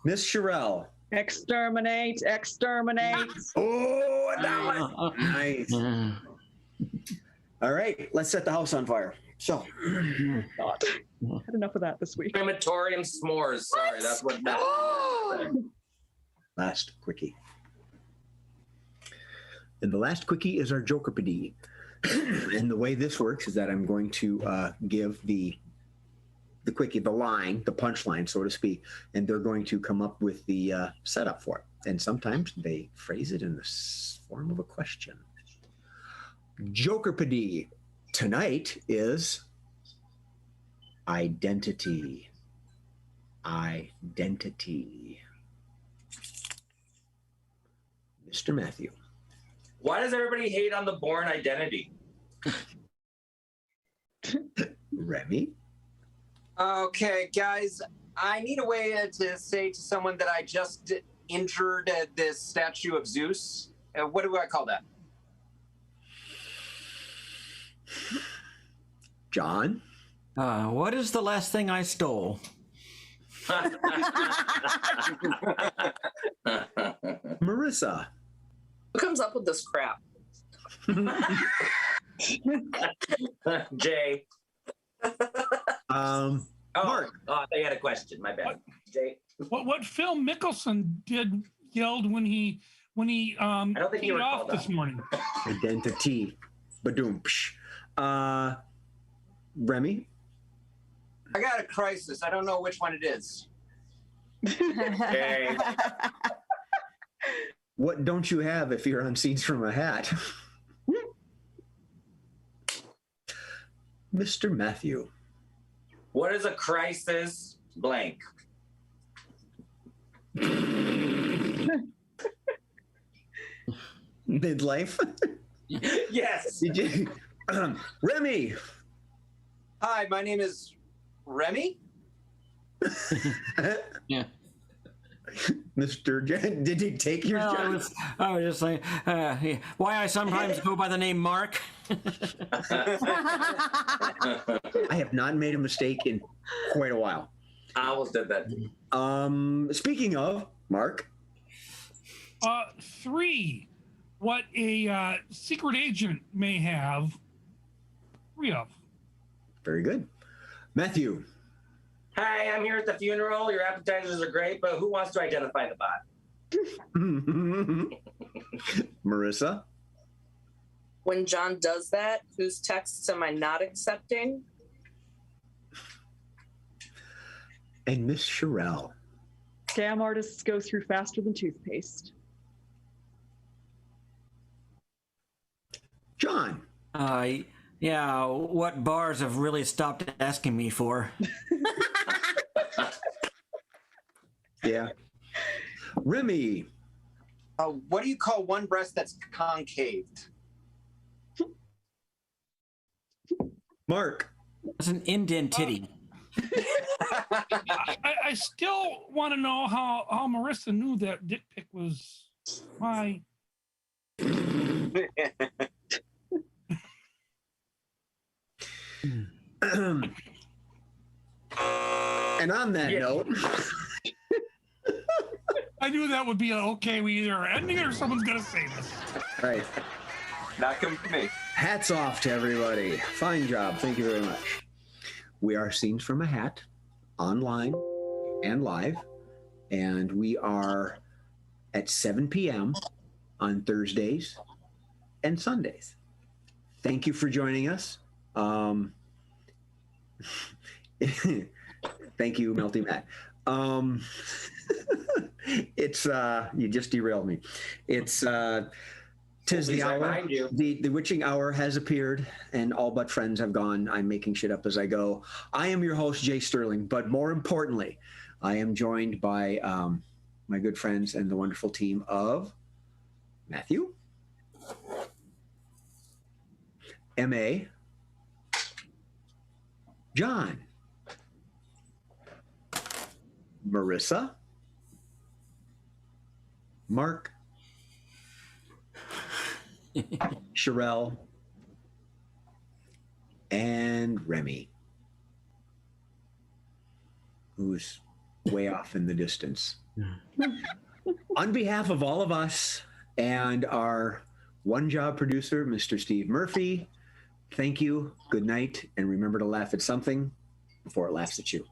Miss Sherelle. Exterminate, exterminate. Oh, that was nice. All right, let's set the house on fire. So, God. Had enough of that this week. Crematorium s'mores. Sorry, that's what that. last quickie. And the last quickie is our Jokerpedy. And the way this works is that I'm going to give the quickie, the line, the punchline, so to speak, and they're going to come up with the setup for it. And sometimes they phrase it in the form of a question. Jokerpedy tonight is identity. Identity. Mr. Matthew. Why does everybody hate on the Bourne Identity? Remy. Okay, guys, I need a way to say to someone that I just injured this statue of Zeus. What do I call that? John? What is the last thing I stole? Marissa? Who comes up with this crap? Jay. Mark. Oh, they had a question. My bad. What? Jay. What Phil Mickelson yelled when he I don't think teed you were off called this up. morning? Identity. Badoom. Remy? I got a crisis. I don't know which one it is. Jay. What don't you have if you're on Scenes from a Hat? Mr. Matthew. What is a crisis blank? Midlife? Yes. Did you? Remy. Hi, my name is Remy. Yeah. Mr. Jen, did he take your Well, job? I was just saying, why I sometimes go by the name Mark. I have not made a mistake in quite a while. I almost did that. Speaking of, Mark. 3, what a secret agent may have 3 of. Very good. Matthew. Hi, I'm here at the funeral. Your appetizers are great, but who wants to identify the bot? Marissa. When John does that, whose texts am I not accepting? And Miss Sherelle. Scam artists go through faster than toothpaste. John. Yeah, what bars have really stopped asking me for? Yeah. Remy. What do you call one breast that's concaved? Mark. It's an indent titty. I still want to know how Marissa knew that dick pic was my. And on that note, I knew that would be okay. We either are ending it or someone's gonna say this. right. Not coming from me. Hats off to everybody. Fine job. Thank you very much. We are Scenes from a Hat, online and live, and we are at 7 p.m. on Thursdays and Sundays. Thank you for joining us. Thank you, Melty Matt. It's you just derailed me. It's tis the hour. The witching hour has appeared, and all but friends have gone. I'm making shit up as I go. I am your host, Jay Sterling, but more importantly, I am joined by my good friends and the wonderful team of Matthew, M.A., John, Marissa, Mark, Sherelle, and Remy, who's way off in the distance. On behalf of all of us and our one-job producer, Mr. Steve Murphy, thank you, good night, and remember to laugh at something before it laughs at you.